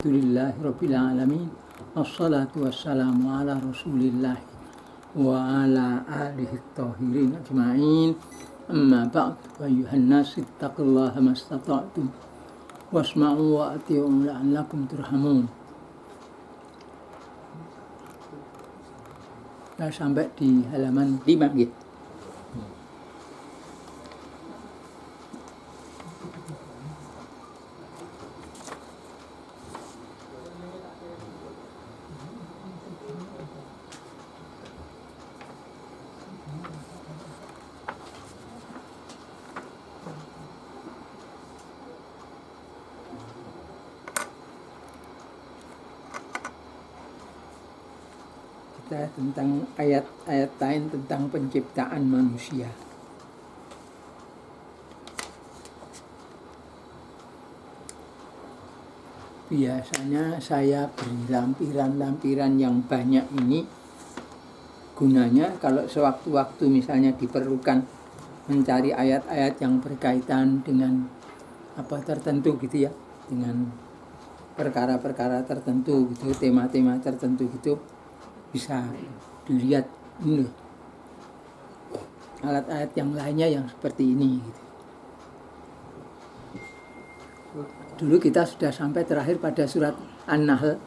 Alhamdulillahi Rabbil Alamin. Wassalatu wassalamu ala Rasulillah wa ala alihi tahirin ajma'in. Amma ba'd, wa ayuhan nas ittaqullaha mastata'tum wasma'u wa ati'u la'allakum turhamun. Nah, sampai di halaman 5 gitu. Tentang ayat-ayat lain tentang penciptaan manusia. Biasanya saya beri lampiran-lampiran yang banyak ini gunanya kalau sewaktu-waktu misalnya diperlukan mencari ayat-ayat yang berkaitan dengan apa tertentu gitu ya, dengan perkara-perkara tertentu gitu, tema-tema tertentu gitu, bisa dilihat ini alat-alat yang lainnya yang seperti ini gitu. Dulu kita sudah sampai terakhir pada surat An-Nahl,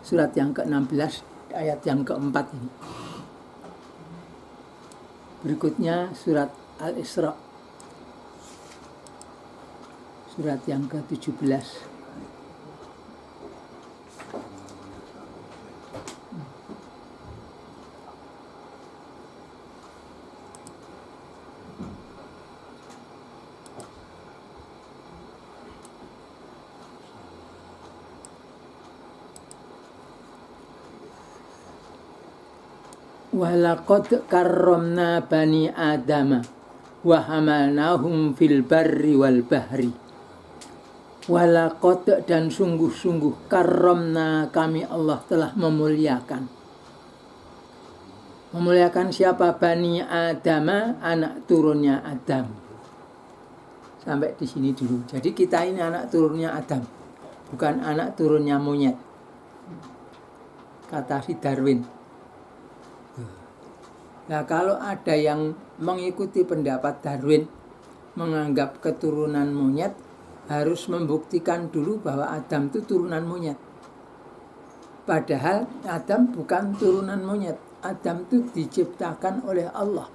surat yang ke-16 ayat yang ke-4 ini. Berikutnya surat Al-Isra, surat yang ke-17. Walaqad karramna bani Adama wa hamalnahum fil barri wal bahri. Walaqad, dan sungguh-sungguh, karramna, kami Allah telah memuliakan. Memuliakan siapa? Bani Adama, anak turunnya Adam. Sampai di sini dulu. Jadi kita ini anak turunnya Adam, bukan anak turunnya monyet, kata si Darwin. Nah, kalau ada yang mengikuti pendapat Darwin, menganggap keturunan monyet, harus membuktikan dulu bahwa Adam itu turunan monyet. Padahal Adam bukan turunan monyet. Adam itu diciptakan oleh Allah.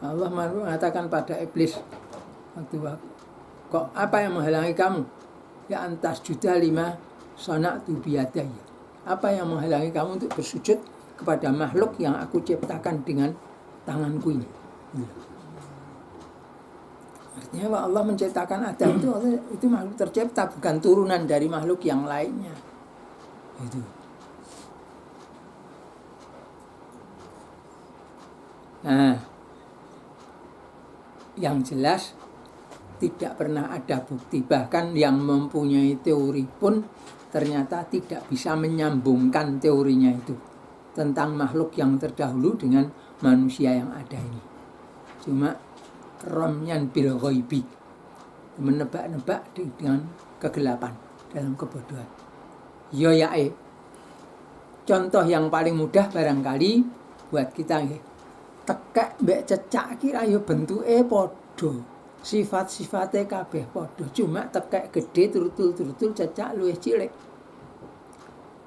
Allah mengatakan pada iblis, kok apa yang menghalangi kamu? Ya antas juda lima sana'tu biyadaya. Apa yang menghalangi kamu untuk bersujud kepada makhluk yang aku ciptakan dengan tanganku ini? Artinya bahwa Allah menciptakan Adam itu makhluk tercipta, bukan turunan dari makhluk yang lainnya. Itu. Nah, yang jelas tidak pernah ada bukti, bahkan yang mempunyai teori pun ternyata tidak bisa menyambungkan teorinya itu tentang makhluk yang terdahulu dengan manusia yang ada ini. Cuma ramyan bil ghaibi, menebak-nebak dengan kegelapan, dalam kebodohan. Contoh yang paling mudah barangkali buat kita nggih. Tekek mbek cecak kira yo bentuke padha. Sifat-sifate kabeh padha, cuma tekek gede turutul cecak luwih cilik.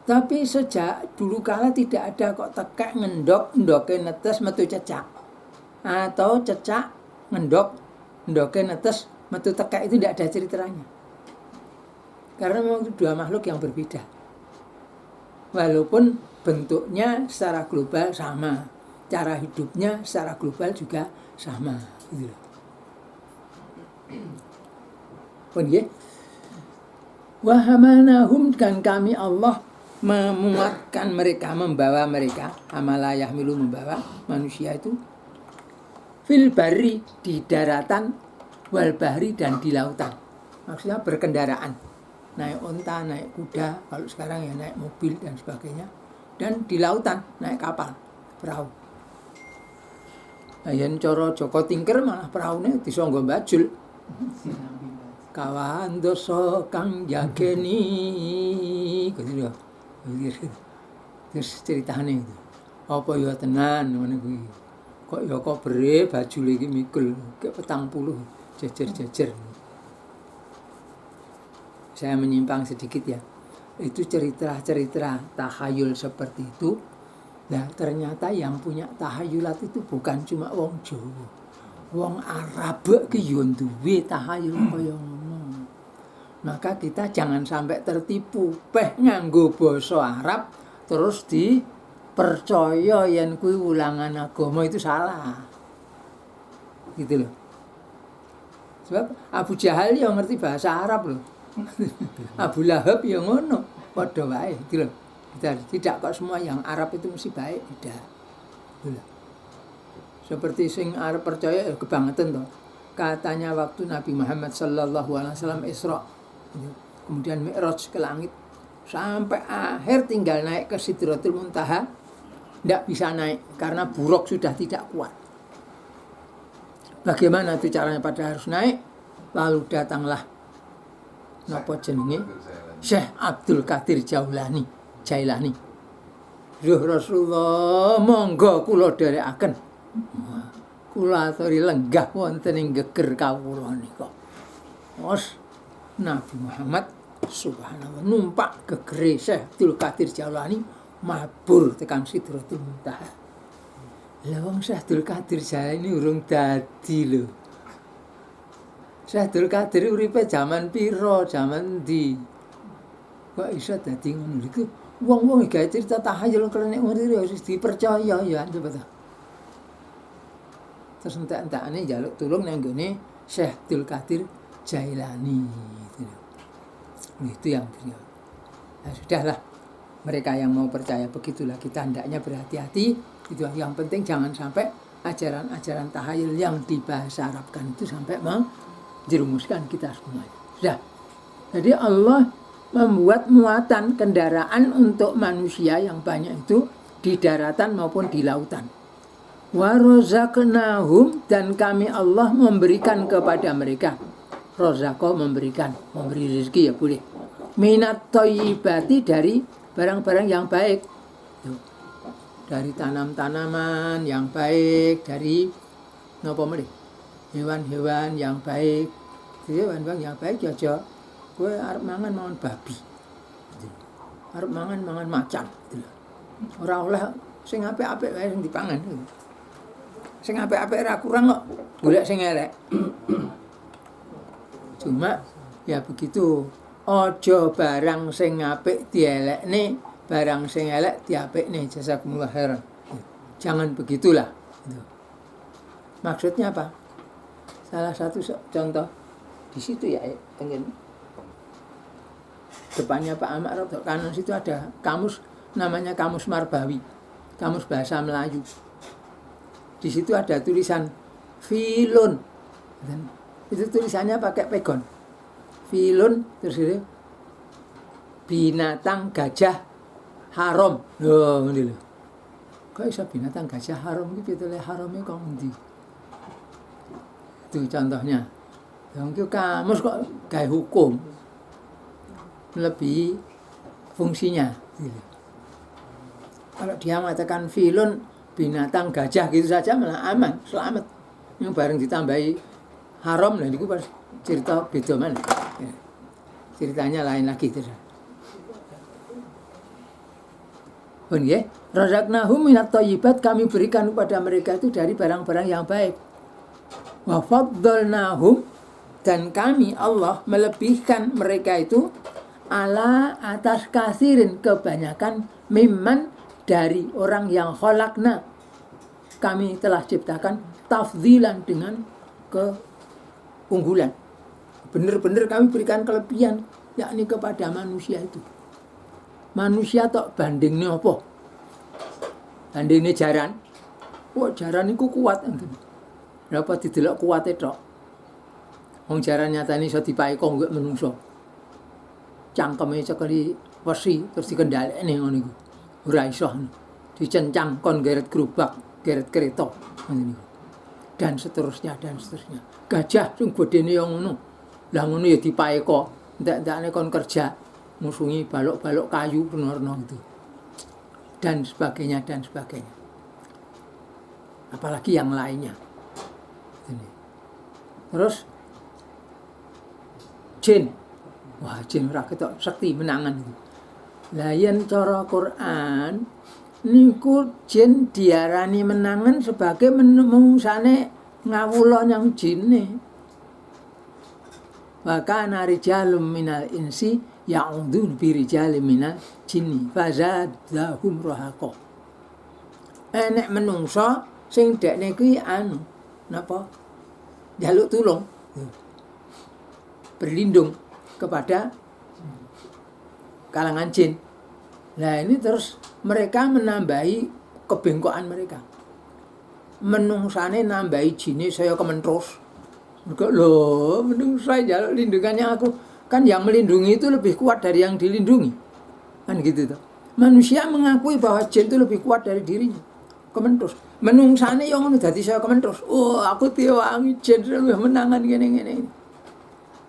Tapi sejak dulu kala tidak ada kok tekek ndoke netes metu cecak, atau cecak ndoke netes metu tekek, itu tidak ada ceritanya. Karena memang itu dua makhluk yang berbeda. Walaupun bentuknya secara global sama, cara hidupnya secara global juga sama, gitu. Pun nggih. Wa hamalnahum, dan kami Allah memuatkan mereka, membawa mereka, hamalah yahmilu, membawa manusia itu, fil barri, di daratan, wal bahri, dan di lautan. Maksudnya berkendaraan, naik onta, naik kuda, kalau sekarang ya naik mobil dan sebagainya, dan di lautan naik kapal, perahu. Nah, yen cara Joko Tingkir malah perahunya disangga bajul. kawan dosa kang jageni gitu lho. Terus ceritane itu. Apa ya tenan ngene kuwi. Kok ya kobere bajule iki mikul kek 40 jejer-jejer. Saya menyimpang sedikit ya. Itu cerita-cerita tahayul seperti itu. Nah, ternyata yang punya tahayulat itu bukan cuma wong Jawa. Wong Arab ki yo duwe tahayul kaya ngono. Maka kita jangan sampai tertipu peh nganggo basa Arab terus dipercaya yen kuwi ulangan agama, itu salah. Gitu loh. Sebab Abu Jahal ya ngerti bahasa Arab loh. Abu Lahab ya ngono, padha wae gitu loh. Tidak kok semua yang Arab itu mesti baik, tidak. Gitu loh. Seperti sing Arab percaya ya kebangetan toh. Katanya waktu Nabi Muhammad sallallahu alaihi wasallam Isra, kemudian Mi'raj ke langit, sampai akhir tinggal naik ke Sidratul Muntaha, tidak bisa naik karena buruk sudah tidak kuat. Bagaimana itu caranya pada harus naik? Lalu datanglah napa jenenge Syekh Abdul Qadir Jailani. Duh Rasulullah, monggo kula dherekaken. Kula aturi lenggah wonten ing geger kawula nika. Wes Nabi Muhammad subhanallah numpak gegere Syekh Abdul Qadir Jailani mabur tekan Sidratul Muntaha. Lah wong Syekh Abdul Qadir Jailani urung dadi lho. Syekh Abdul Qadir uripe jaman pira, jaman ndi? Kok iso dadi ngono iku? Wong-wong gawe cerita tahayul klenek ngono ya wis dipercaya ya coba ta. Terus entek-entekane njaluk tulung nang nggone Syekh Abdul Qadir Jailani gitu. Itu yang beliau. Nah, sudahlah. Mereka yang mau percaya begitulah, kita hendaknya berhati-hati. Itu yang penting jangan sampai ajaran-ajaran tahayul yang dibahasa Arabkan itu sampai menjerumuskan kita semua. Sudah. Jadi Allah membuat muatan kendaraan untuk manusia yang banyak itu di daratan maupun di lautan. Wa razaqnahum, dan kami Allah memberikan kepada mereka. Razaqah memberikan, memberi rezeki ya boleh. Minat thayyibati, dari barang-barang yang baik. Dari tanam-tanaman yang baik, dari napa meneh? Hewan-hewan yang baik. Hewan-hewan yang baik ya aja kowe arep mangan babi. Arep mangan macan gitu lho. Ora oleh sing apik-apik wae sing dipangan. Sing apik-apik ora kurang kok, golek sing elek. Cuma ya begitu. Aja barang sing apik dielekne, barang sing elek diapikne. Jazakumullah khairan. Jangan begitulah. Maksudnya apa? Salah satu contoh di situ ya, pengen depannya Pak Ahmad Roto kanan situ ada kamus, namanya kamus Marbawi, kamus bahasa Melayu. Di situ ada tulisan filun, dan itu tulisannya pakai pegon. Filun terus itu binatang gajah haram. Loh, ini loh. Kok bisa binatang gajah haram iki pitule harame kok endi? Itu contohnya. Yang kamus kok gawe hukum. Lebih fungsinya gitu. Kalau dia mengatakan filun binatang gajah gitu saja malah aman, selamat. Yang bareng ditambahi haram, nah niku pas cerita beda mana. Ya. Ceritanya lain lagi terus. Pun nggih, razaqnahum minat thayyibat, kami berikan kepada mereka itu dari barang-barang yang baik. Wa faddalnahum, dan kami Allah melebihkan mereka itu ala atas kasirin, kebanyakan, mimman, dari orang yang khalaqna, kami telah ciptakan, tafdzilan, dengan keunggulan. Benar-benar kami berikan kelebihan, yakni kepada manusia itu. Manusia tok bandingnya apa? Bandingnya jaran. Wah, jaran itu kuat. Berapa didelok kuatnya tok. Wong jaran nyatane iso dipae kok nggak menungso. Cangkeme cekeli wesi terus dikendhalekne ngono iku. Ora iso. Dicencang kon geret gerobak, geret kereta ngono niku. Dan seterusnya. Gajah sing bodene yo ngono. Lah ngono ya dipaeka, entek-entekane kon kerja musungi balok-balok kayu penorno gitu. Dan sebagainya dan sebagainya. Apalagi yang lainnya. Ini. Terus jin. Wah, jin ora ketok sekti menangan itu. Lah yen cara Quran niku jin diarani menangan sebagai menungsane ngawula nyang jinne. Wa kana rijalun minal insi ya'udun bi rijalin minal jinni fazadahum rahaqa. Enek menungso sing dekne kuwi napa? Jaluk tulung. Berlindung kepada kalangan jin. Nah ini terus mereka menambahi kebengkokan mereka. Menungsane nambahi jine saya kementrus. Enggak loh, menungsa jaluk lindungannya aku. Kan yang melindungi itu lebih kuat dari yang dilindungi. Kan gitu tuh. Manusia mengakui bahwa jin itu lebih kuat dari dirinya. Kementrus. Menungsane yang ngono dadi saya kementrus. Oh, aku diwangi jin lebih menangan gini.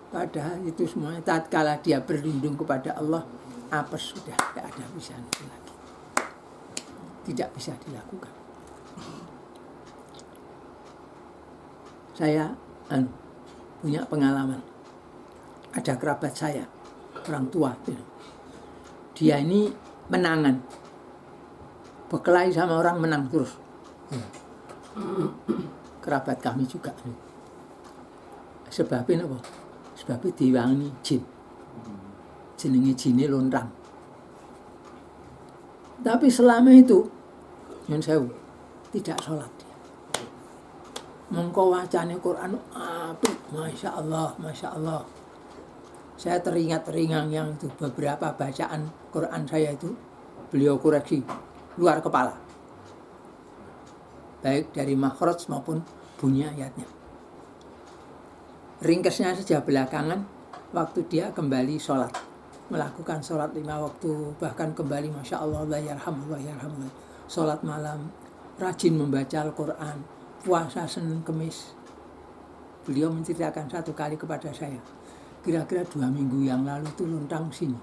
Padahal itu semuanya tatkala dia berlindung kepada Allah, apes sudah tidak ada bisa lagi. Tidak bisa dilakukan. Saya punya pengalaman. Ada kerabat saya, orang tua. Dia ini menangan. Berkelahi sama orang menang terus. Kerabat kami juga. Sebabnya apa? Sebabnya diwangi jin. Jenenge jine lontrang. Tapi selama itu nyun sewu tidak sholat dia. Mengko wacane Quran apik, Masya Allah. Saya teringat yang itu beberapa bacaan Quran saya itu beliau koreksi luar kepala. Baik dari makhraj maupun bunyi ayatnya. Ringkasnya saja belakangan waktu dia kembali sholat, melakukan sholat 5 waktu, bahkan kembali Masya Allah, yarhamullah, sholat malam, rajin membaca Al-Quran, puasa Senin Kemis. Beliau menceritakan satu kali kepada saya, kira-kira 2 minggu yang lalu itu lontang sini,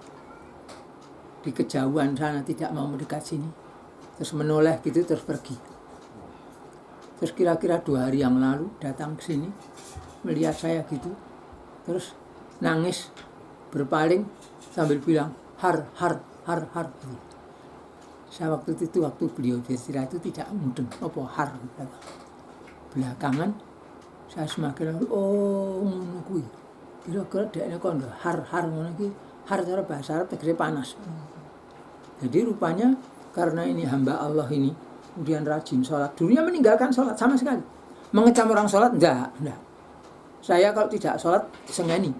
di kejauhan sana, tidak mau mendekat sini, terus menoleh gitu terus pergi. Terus kira-kira 2 hari yang lalu datang ke sini, melihat saya gitu, terus nangis, berpaling sambil bilang har. Saya waktu beliau beristirahat itu tidak mudeng apa har. Belakangan saya semakin ngono kuwi. Kira-kira dekne kok har ngono iki, har cara bahasa Arab tegese panas. Jadi rupanya karena ini hamba Allah ini kemudian rajin sholat, dulunya meninggalkan sholat sama sekali. Mengecam orang sholat enggak. Saya kalau tidak sholat sengeni,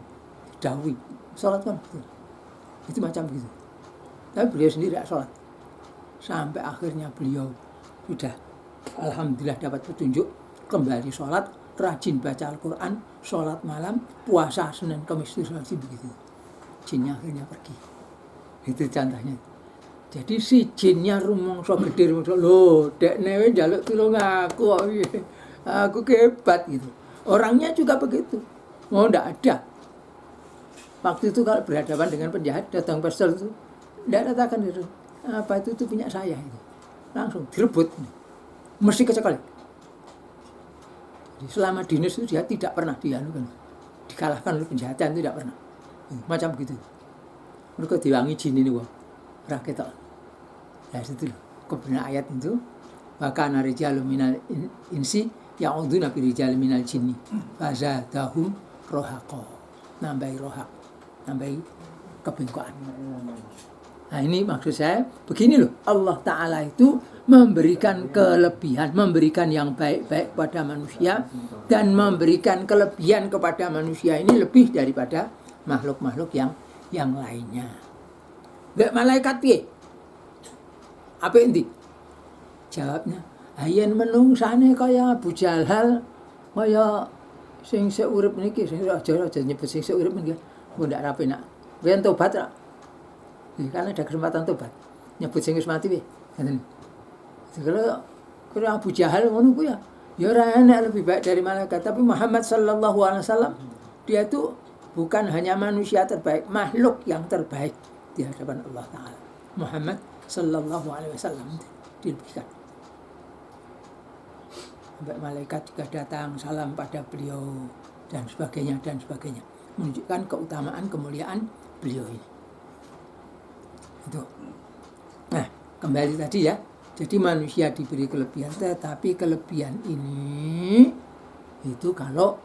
dahwi, sholat kan betul. Itu macam begitu. Tapi beliau sendiri tidak sholat. Sampai akhirnya beliau sudah alhamdulillah dapat petunjuk, kembali sholat, rajin baca Al-Quran, sholat malam, puasa Senin Kamis itu rajin begitu. Jinnya akhirnya pergi. Itu contohnya. Jadi si jinnya rumangsa gede, loh dekne njaluk tulung aku kehebat gitu. Orangnya juga begitu. Mau enggak ada. Waktu itu kalau berhadapan dengan penjahat, datang pistol itu, enggak katakan itu. Apa itu punya saya itu. Langsung direbut. Mesti kecekali. Jadi selama dinas itu dia tidak pernah dikalahkan oleh penjahat, itu tidak pernah. Macam begitu. Mereka diwangi jin ini wah. Ora ketok. Ya itu loh. Kebenaran ayat itu. Bahkan rijalun minal insi ya'uduna bi rijalin minal jinni fazadahum rahaqa. Nambahi rohak, nambahi kebengkokan. Nah ini maksud saya begini loh, Allah Ta'ala itu memberikan kelebihan, memberikan yang baik-baik kepada manusia, dan memberikan kelebihan kepada manusia ini lebih daripada makhluk-makhluk yang lainnya. Mbak malaikat piye? Apa inti? Jawabnya, ayen menungsane kaya Abu Jalhal, kaya sing seurip niki, sing aja nyebut sing seurip niki. Engko ndak rapi nak. Yen tobat ra. Kan ada kesempatan tobat. Nyebut sing wis mati piye? Ngoten. Kalau Abu Jahal ngono ku ya ora enak lebih baik dari malaikat, tapi Muhammad sallallahu alaihi wasallam dia itu bukan hanya manusia terbaik, makhluk yang terbaik di hadapan Allah Ta'ala. Muhammad Sallallahu Alaihi Wasallam dilebihkan. Sampai malaikat juga datang salam pada beliau dan sebagainya, menunjukkan keutamaan kemuliaan beliau ini. Itu. Nah, kembali tadi ya. Jadi manusia diberi kelebihan, tetapi kelebihan ini itu kalau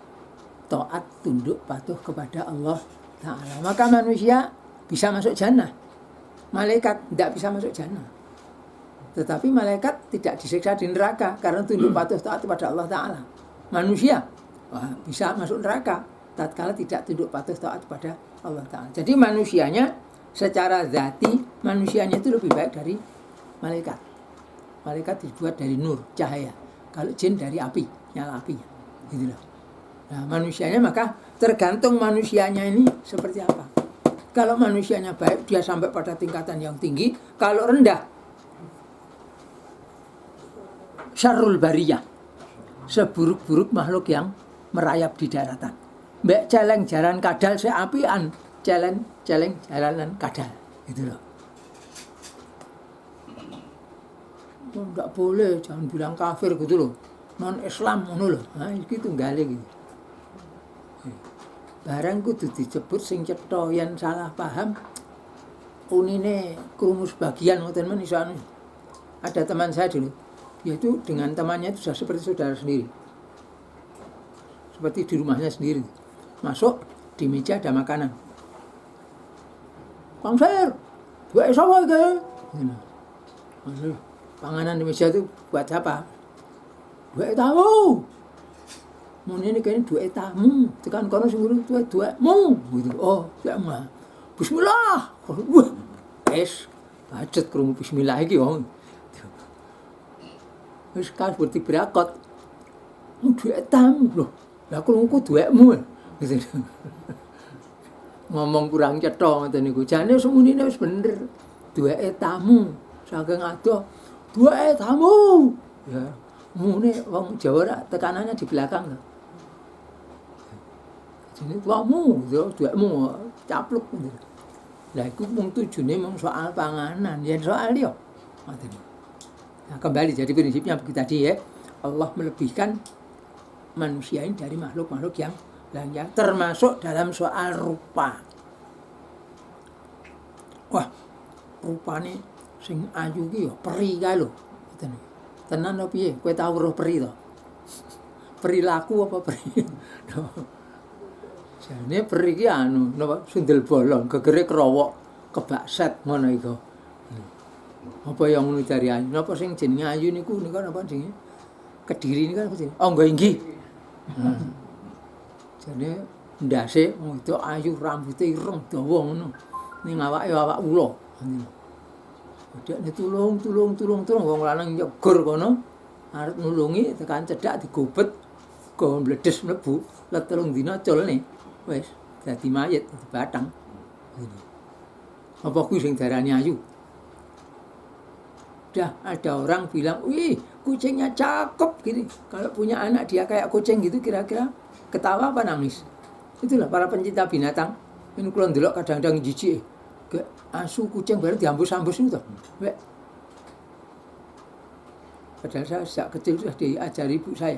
taat, tunduk, patuh kepada Allah Ta'ala. Maka manusia bisa masuk jannah. Malaikat tidak bisa masuk jannah. Tetapi malaikat tidak disiksa di neraka karena tunduk, patuh, taat kepada Allah Ta'ala. Manusia bisa masuk neraka tatkala tidak tunduk, patuh, taat kepada Allah Ta'ala. Jadi manusianya secara zati, manusianya itu lebih baik dari malaikat. Malaikat dibuat dari nur, cahaya. Kalau jin dari api, nyala apinya. Gitulah. Nah, manusianya maka tergantung manusianya ini seperti apa. Kalau manusianya baik, dia sampai pada tingkatan yang tinggi. Kalau rendah, syarrul bariyah, seburuk-buruk makhluk yang merayap di daratan. Mbak celeng jalan kadal seapian, celeng jalanan kadal. Gitu loh. Oh, enggak boleh, jangan bilang kafir gitu loh. Non Islam ngono lho. Nah, iki tunggale gitu. Barang kudu dijebut sing cetha, yen salah paham unine krungu sebagian ngoten men iso anu. Ada teman saya dulu, yaitu dengan temannya itu sudah seperti saudara sendiri. Seperti di rumahnya sendiri. Masuk, di meja ada makanan. Kang Sir, buat sapa iki? Gitu. Panganan di meja itu buat siapa? Buat tamu. Mun ini kayaknya duit tamu. Tekan kono sing ngurus duitmu. Gitu. Oh, ya mah. Bismillah. Wah. Es pacet krungu bismillah iki wong. Wis seperti berakot. Duit tamu loh. Lah krungu duitmu. Gitu. Ngomong kurang cetha ngoten niku. Jane semunine wis bener. Duit tamu. Saking adoh. Duit tamu. Ya. Mune wong Jawa tekanannya di belakang loh. Jadi tuamu, duitmu capluk. Lah iku mung tujune mung soal panganan, yen soal yo. Nah, kembali jadi prinsipnya begitu tadi ya. Allah melebihkan manusia ini dari makhluk-makhluk yang lainnya, termasuk dalam soal rupa. Wah, rupane sing ayu ki yo peri kae lho. Tenan opo piye? Kowe tau weruh peri to? Perilaku apa peri? Jane peri ki anu napa sundel bolong, gegere krowok, kebakset ngono iku. Apa yang ngono dari ayu? Napa sing jenenge ayu niku napa jenenge? Kediri niku apa jenenge? Angga inggih. Jane ndase itu ayu, rambute ireng dawa ngono. Ning awake awak ula. Dekne tulung wong lanang nyegur kono arep nulungi tekan cedhak digobet go mbledes mlebu let 3 dina culne wis dadi mayit dadi batang. Apa kuwi sing darani ayu? Dah ada orang bilang, "Wih, kucingnya cakep gini." Kalau punya anak dia kayak kucing gitu kira-kira ketawa apa nangis? Itulah para pencinta binatang. Ini kula ndelok kadang-kadang jijik. Asu kucing baru diambus-ambus itu toh. Padahal saya sejak kecil sudah diajari ibu saya.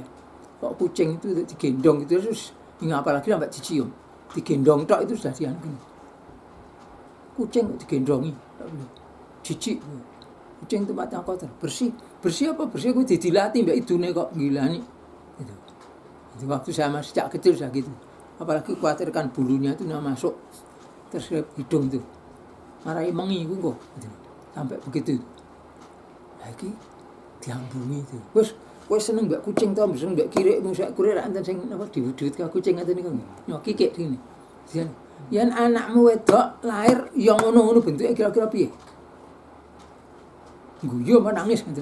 Kok kucing itu digendong itu terus apalagi sampai dicium. Digendong tok itu sudah diangkat. Kucing digendongi. Jijik. Kucing itu mata kotor. Bersih apa bersih? Aku didilati mbak idune kok gilani. Itu. Jadi waktu saya masih sejak kecil sudah gitu. Apalagi khawatirkan bulunya itu masuk terus hidung itu. Marai mengi ku kok. Sampai begitu. Lagi diambungi itu. Wes seneng mbak kucing to, seneng mbak kirek sak kurir enten sing apa diwudut ka kucing ngoten niku. Yo kikik dene. Yen anakmu wedok lahir yo ngono-ngono bentuke kira-kira piye? Guyu apa nangis gitu.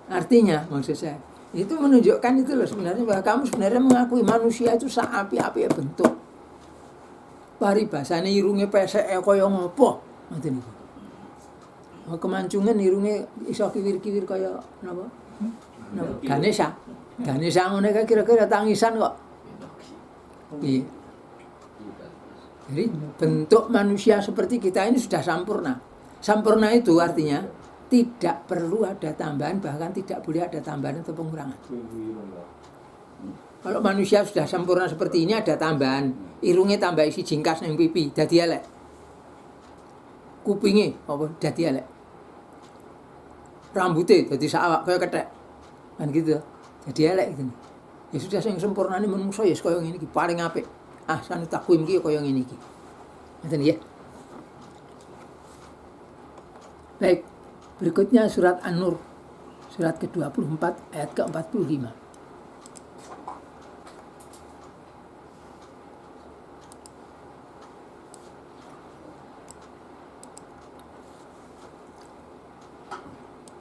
Artinya maksud saya itu menunjukkan itu loh sebenarnya bahwa kamu sebenarnya mengakui manusia itu sak api-api bentuk. Paribasane irunge pesek kaya ngopo ngoten niku. Kemancungan irunge iso kiwir-kiwir kaya napa? Napa? Ganesha. Ganesha ngene kae kira-kira tangisan kok. Piye? Jadi bentuk manusia seperti kita ini sudah sampurna. Sampurna itu artinya tidak perlu ada tambahan, bahkan tidak boleh ada tambahan atau pengurangan. Kalau manusia sudah sempurna seperti ini, ada tambahan, irungnya tambah isi jingkas yang pipi, jadi elek. Kupingnya apa jadi elek. Rambutnya jadi sawak kayak ketek. Kan gitu. Jadi elek gitu. Ya sudah sing sempurna ini menungso ya kaya ngene iki paling apik. Ahsanu taqwim iki kaya ngene iki. Ngoten ya. Baik, berikutnya surat An-Nur, surat ke-24 ayat ke-45.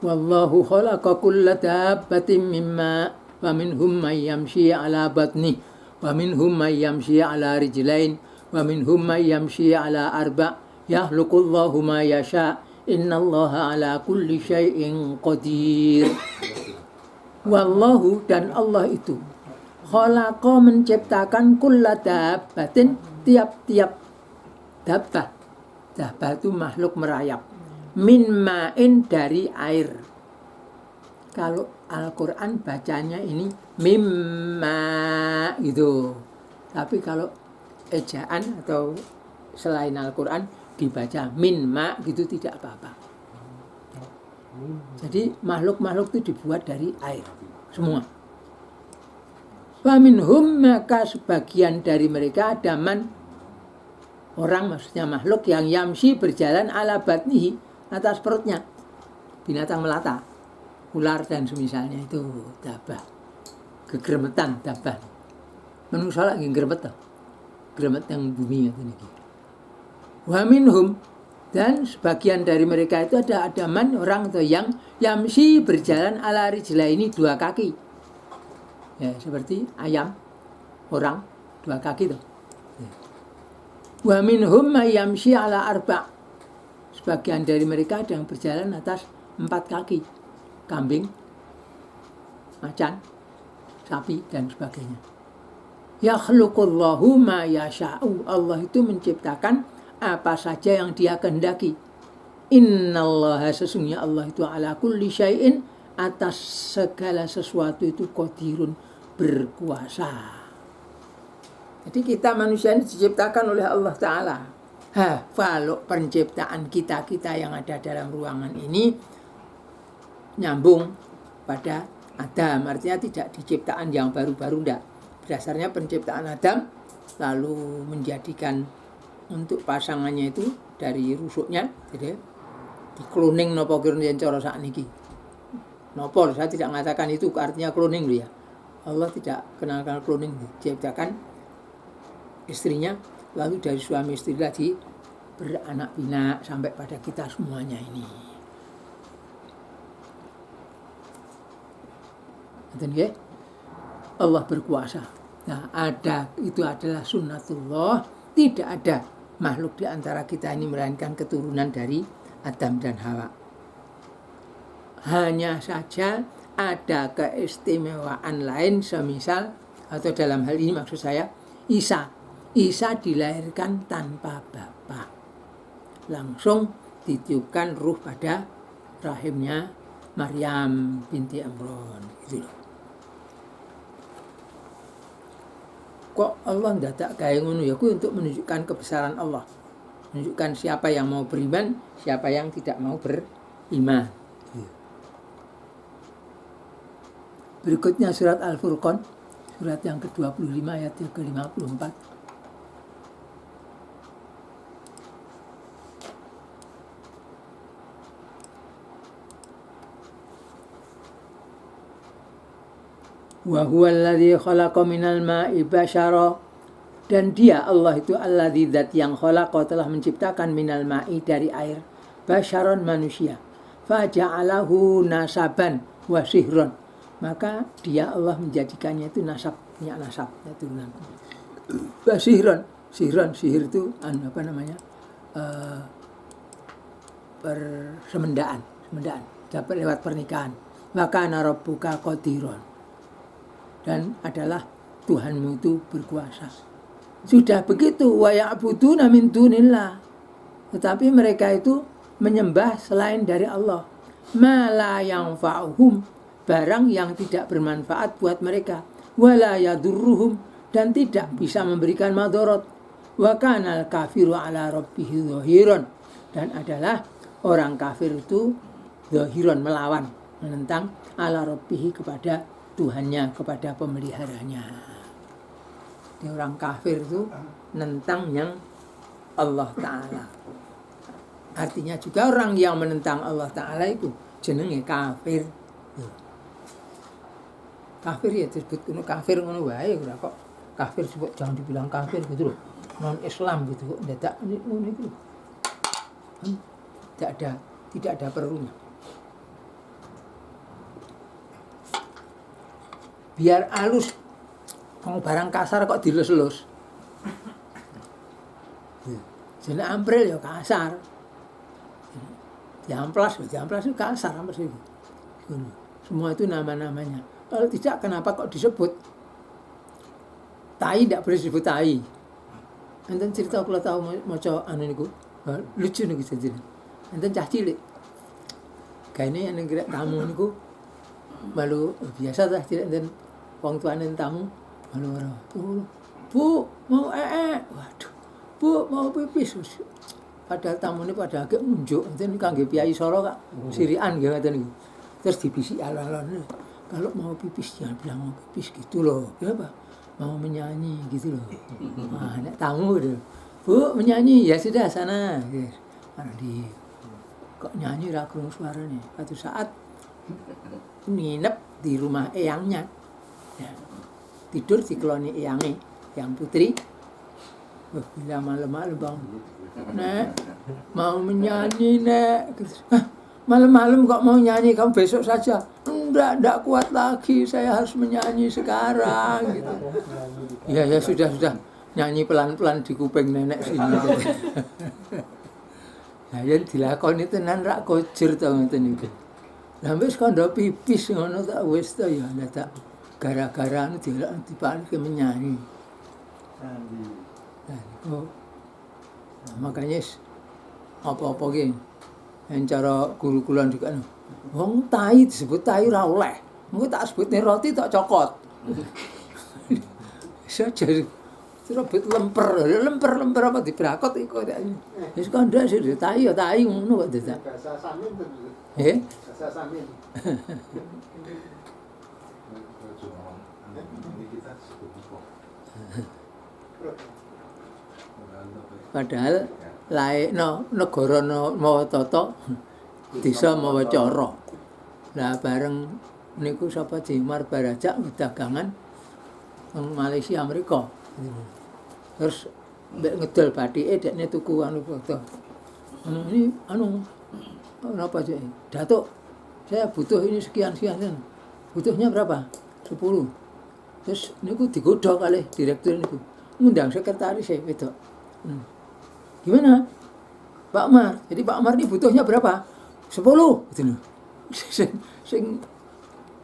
Wallahu khalaqa kulla dabbatin mimma wa minhum man yamshi ala batni wa minhum man yamshi ala rijlain wa minhum man yamshi ala arba' yakhluqullahu ma yasha' innallaha ala kulli syai'in qadir. Wallahu, dan Allah itu khalaqa menciptakan kulla dabbatin, tiap-tiap dabbah. Dabbah itu makhluk merayap. Min ma'in, dari air. Kalau Al-Quran bacanya ini mimma gitu. Tapi kalau ejaan atau selain Al-Quran dibaca min ma gitu tidak apa-apa. Jadi makhluk-makhluk itu dibuat dari air semua. Wa minhum, maka sebagian dari mereka ada man, orang maksudnya makhluk yang yamsi berjalan ala batnihi, atas perutnya, binatang melata, ular dan semisalnya itu dabah, gegremetan dabah. Menungso lagi gremet yang bumi itu niki. Wa minhum, dan sebagian dari mereka itu ada man, orang atau yang yamsi berjalan ala rijla, ini dua kaki. Ya, seperti ayam, orang dua kaki tuh. Wa minhum may yamsi ala arba'. Sebagian dari mereka ada yang berjalan atas 4 kaki. Kambing, macan, sapi dan sebagainya. Yakhluqullahu ma yasha'u. Allah itu menciptakan apa saja yang Dia kehendaki. Innallaha, sesungguhnya Allah itu ala kulli syai'in, atas segala sesuatu itu qadirun, berkuasa. Jadi kita manusia ini diciptakan oleh Allah Ta'ala. Kalau penciptaan kita yang ada dalam ruangan ini nyambung pada Adam, artinya tidak diciptaan yang baru-baru, enggak. Berdasarnya penciptaan Adam, lalu menjadikan untuk pasangannya itu dari rusuknya, jadi di cloning nopo kirun cara sakniki. Nopo, saya tidak mengatakan itu artinya cloning ya. Allah tidak kenalkan cloning, diciptakan istrinya, lalu dari suami istri lagi beranak pinak sampai pada kita semuanya ini. Ngerti? Allah berkuasa. Nah, itu adalah sunnatullah. Tidak ada makhluk di antara kita ini melainkan keturunan dari Adam dan Hawa. Hanya saja ada keistimewaan lain, semisal, atau dalam hal ini maksud saya Isa dilahirkan tanpa bapak, langsung ditiupkan ruh pada rahimnya Maryam binti Imran, gitu loh. Kok Allah ndadak gawe ngono ya, kuwi untuk menunjukkan kebesaran Allah, menunjukkan siapa yang mau beriman, siapa yang tidak mau beriman. Berikutnya surat Al-Furqan, surat yang ke-25 ayat yang ke-54. Wa huwa alladzi khalaqa minal ma'i basyara, dan Dia Allah itu alladzi, zat yang khalaqa, telah menciptakan minal ma'i, dari air, basyaron, manusia, fa ja'alahu nasaban wa sihron, maka Dia Allah menjadikannya itu nasab, punya nasab, turunan. Wa sihron, sihir itu semendaan dapat lewat pernikahan. Wa kana rabbuka qadiron, dan adalah Tuhanmu itu berkuasa. Sudah begitu wa ya'buduna min dunillah. Tetapi mereka itu menyembah selain dari Allah. Ma la yanfa'uhum, barang yang tidak bermanfaat buat mereka. Wa la yadurruhum, dan tidak bisa memberikan madarat. Wa kanal kafiru ala rabbihi zahiran, dan adalah orang kafir itu zahiran, melawan, menentang ala rabbihi, kepada Tuhannya, kepada pemeliharanya. Jadi orang kafir itu menentang yang Allah Ta'ala. Artinya juga orang yang menentang Allah Ta'ala itu jenenge kafir. Kafir ya disebut kuno kafir ngono wae, ora kok kafir sebut jangan dibilang kafir gitu loh. Non Islam gitu kok ndak ngono itu. Tidak ada perlunya. Biar halus, kalau barang kasar kok dilus-lus. Jadi ampril ya kasar. Diamplas itu kasar amplas itu. Semua itu nama-namanya. Kalau tidak, kenapa kok disebut? Tai tidak boleh disebut tai. Enten cerita kalau tahu maca anu niku, lucu niku jadi. Enten cah cilik. Kayaknya yang gerak tamu niku malu biasa dah tidak enten wong tuane tamu malu ora. Bu, mau waduh. Bu, mau pipis. Padahal tamu ini pada agak nunjuk, enten kangge piyai Soro Kak, sirian nggih ngoten niku. Terus dibisi alon-alon, kalau mau pipis jangan bilang mau pipis gitu loh. Kenapa? Mau menyanyi gitu loh. Nah, nek tamu gitu. Bu, menyanyi, ya sudah sana. Mana di kok nyanyi ra krungu suarane. Satu saat nginep di rumah eyangnya. Ya. Tidur dikeloni eyange, yang putri. Bila malam-malam bang, Nek, mau menyanyi Nek. Malam-malam kok mau nyanyi, kamu besok saja. Enggak kuat lagi, saya harus menyanyi sekarang gitu. Ya sudah nyanyi pelan-pelan di kuping nenek sini. Nah, yang dilakoni tenan rak kojur to ngoten niku. Lah wis kandha pipis ngono tak wis to ya tak gara-gara anu dipalike menyanyi. Nah, niku makanya apa-apa ki yang cara guru kulon juga wong tai disebut tai ora oleh. Engko tak sebutne roti tak cokot. Saja sebut lemper apa dibrakot iku. Wis kandha sih tai ya tai ngono kok dadak. Bahasa Samin to. Bahasa Samin. Padahal negara mawa tata, desa mawa cara. Lah bareng niku sapa Jimar Barajak dagangan nang Malaysia Amerika. Terus mbek ngedol bathike dekne tuku anu foto. Ini apa sih? Datuk, saya butuh ini sekian. Butuhnya berapa? 10. Terus niku digodhog kalih direktur niku. Ngundang sekretaris saya wedok. Gimana? Pak Mar. Jadi Pak Mar ini butuhnya berapa? 10 gitu. Sing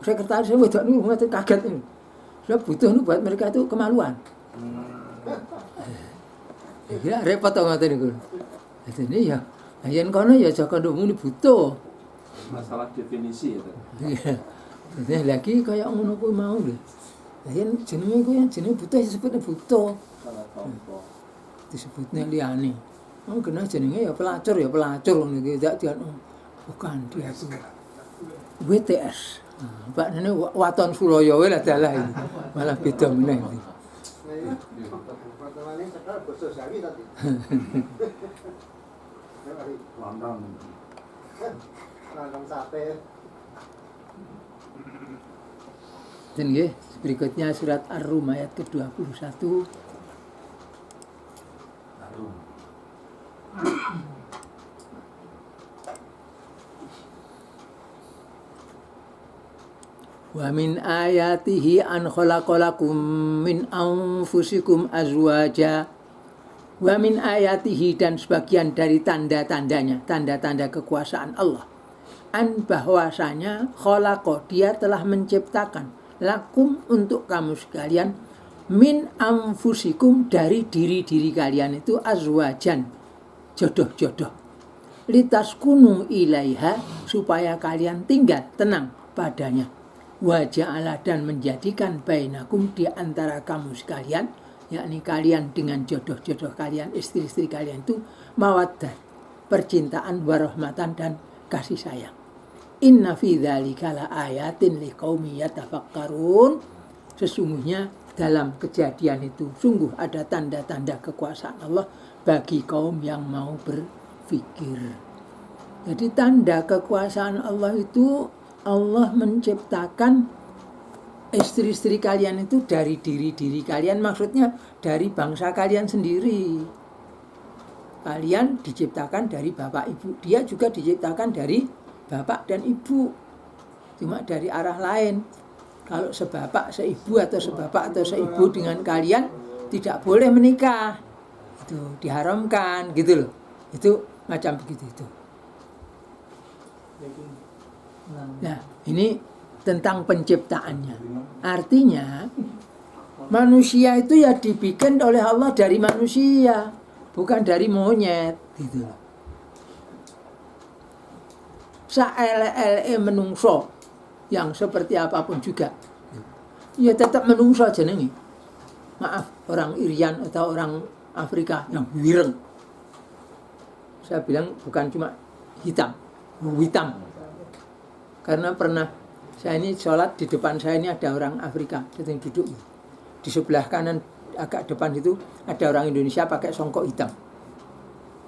sekretaris saya wedok niku ngoten kaget niku. Saya butuh niku buat mereka itu kemaluan. Ya repot to ngoten niku. Jadi ya yen kono ya aja kono muni butuh. Masalah definisi itu. Iya. Jadi lagi kayak ngono kuwi mau lho. Lah yen jenenge kuwi jenenge butuh disebutnya butuh. Salah contoh. Disebutnya liyane. Kena jenenge ya pelacur ngono iki bukan dia itu WTS. Pak nene waton Suraya wae lah dalah ini. Malah beda meneh iki. Pertemuan ini sekarang basa Jawi tadi. Landang sate. Dan nggih, berikutnya surat Ar-Rum ayat ke-21. Wa min ayatihi an khalaqalakum min anfusikum azwaja. Wa min ayatihi, dan sebagian dari tanda-tandanya, tanda-tanda kekuasaan Allah. An bahwasanya khalaqa, dia telah menciptakan lakum untuk kamu sekalian min anfusikum, dari diri-diri kalian itu azwajan, jodoh-jodoh, litaskunu ilaiha, supaya kalian tinggal tenang padanya, wa ja'ala, dan menjadikan bainakum, di antara kamu sekalian, yakni kalian dengan jodoh-jodoh kalian, istri-istri kalian itu, mawaddah, percintaan, warahmatan, dan kasih sayang. Inna fi dzalika la ayatin liqaumi yatafakkarun. Sesungguhnya dalam kejadian itu sungguh ada tanda-tanda kekuasaan Allah bagi kaum yang mau berpikir. Jadi tanda kekuasaan Allah itu, Allah menciptakan istri-istri kalian itu dari diri-diri kalian, maksudnya dari bangsa kalian sendiri. Kalian diciptakan dari bapak ibu, dia juga diciptakan dari bapak dan ibu, cuma dari arah lain. Kalau sebapak, seibu, atau sebapak atau seibu dengan kalian tidak boleh menikah, itu diharamkan gitu loh. Itu macam begitu itu. Nah, ini tentang penciptaannya. Artinya manusia itu ya dibikin oleh Allah dari manusia, bukan dari monyet gitu loh. Saele-ele menungso yang seperti apapun juga, ya tetap menungso jenenge. Maaf, orang Irian atau orang Afrika yang wireng. Saya bilang bukan cuma hitam. Karena pernah saya ini sholat, di depan saya ini ada orang Afrika sedang duduk. Di sebelah kanan agak depan itu ada orang Indonesia pakai songkok hitam.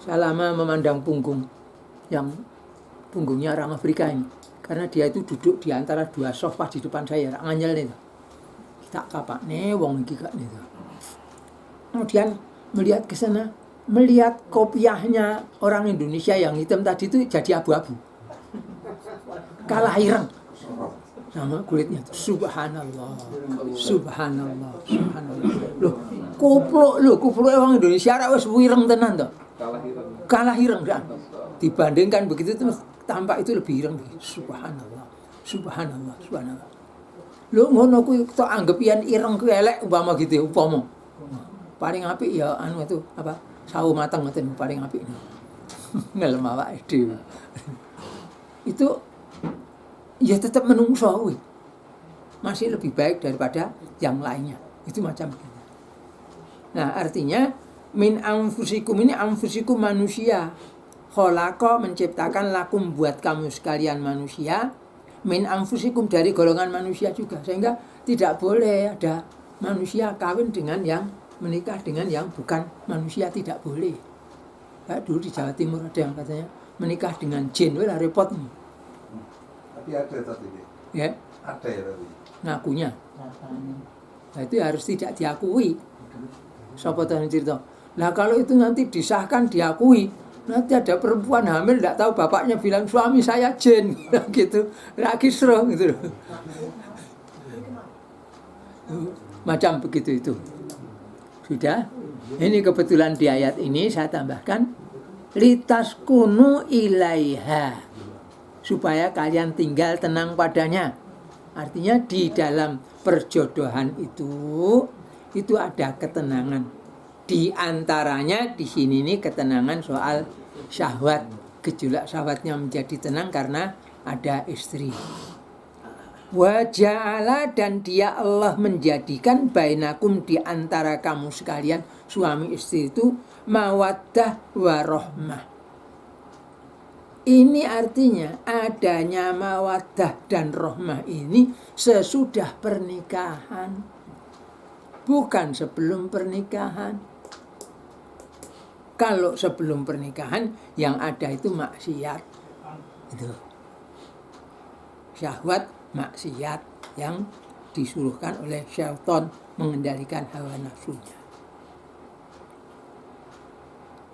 Saya lama memandang punggung yang punggungnya orang Afrika ini, karena dia itu duduk di antara dua sofa di depan saya, nganyel itu. Tak kapak nih wong iki kak nih. Kemudian melihat ke sana, melihat kopiahnya orang Indonesia yang hitam tadi itu jadi abu-abu. Kalah ireng sama kulitnya itu. Subhanallah. Subhanallah. Subhanallah. Loh, kupluk orang Indonesia ra wis wireng tenan to. Kalah ireng kan. Dibandingkan begitu terus tampak itu lebih ireng. Subhanallah. Subhanallah. Subhanallah. Lho ngono kuwi tok anggap yen ireng kuwi elek umpama gitu upama. Paling apik ya anu itu apa? Sawu mateng ngoten paling apik. Ngelem awake dhewe. Itu ya tetap menungso kuwi. Masih lebih baik daripada yang lainnya. Itu macam gitu. Nah, artinya min anfusikum ini anfusikum manusia. Khalaqa menciptakan lakum buat kamu sekalian manusia, min anfusikum dari golongan manusia juga, sehingga tidak boleh ada manusia kawin dengan yang menikah dengan yang bukan manusia, tidak boleh. Kayak dulu di Jawa Timur ada yang katanya menikah dengan jin, wah repot nih. Tapi ada tadi. Ya. Ada ya tadi. Ngakunya. Nah, itu harus tidak diakui. Siapa tahu cerita. Nah kalau itu nanti disahkan diakui, nanti ada perempuan hamil tidak tahu bapaknya bilang suami saya jin gitu, lagi serong gitu. Macam begitu itu. Sudah. Ini kebetulan di ayat ini saya tambahkan litaskunu ilaiha, supaya kalian tinggal tenang padanya. Artinya di dalam perjodohan itu ada ketenangan. Di antaranya di sini nih ketenangan soal syahwat, gejolak syahwatnya menjadi tenang karena ada istri. Wa ja'ala, dan dia Allah menjadikan bainakum di antara kamu sekalian suami istri itu mawaddah warahmah. Ini artinya adanya mawaddah dan rahmah ini sesudah pernikahan, bukan sebelum pernikahan. Kalau sebelum pernikahan yang ada itu maksiat, itu syahwat, maksiat yang disuruhkan oleh syaitan mengendalikan hawa nafsunya.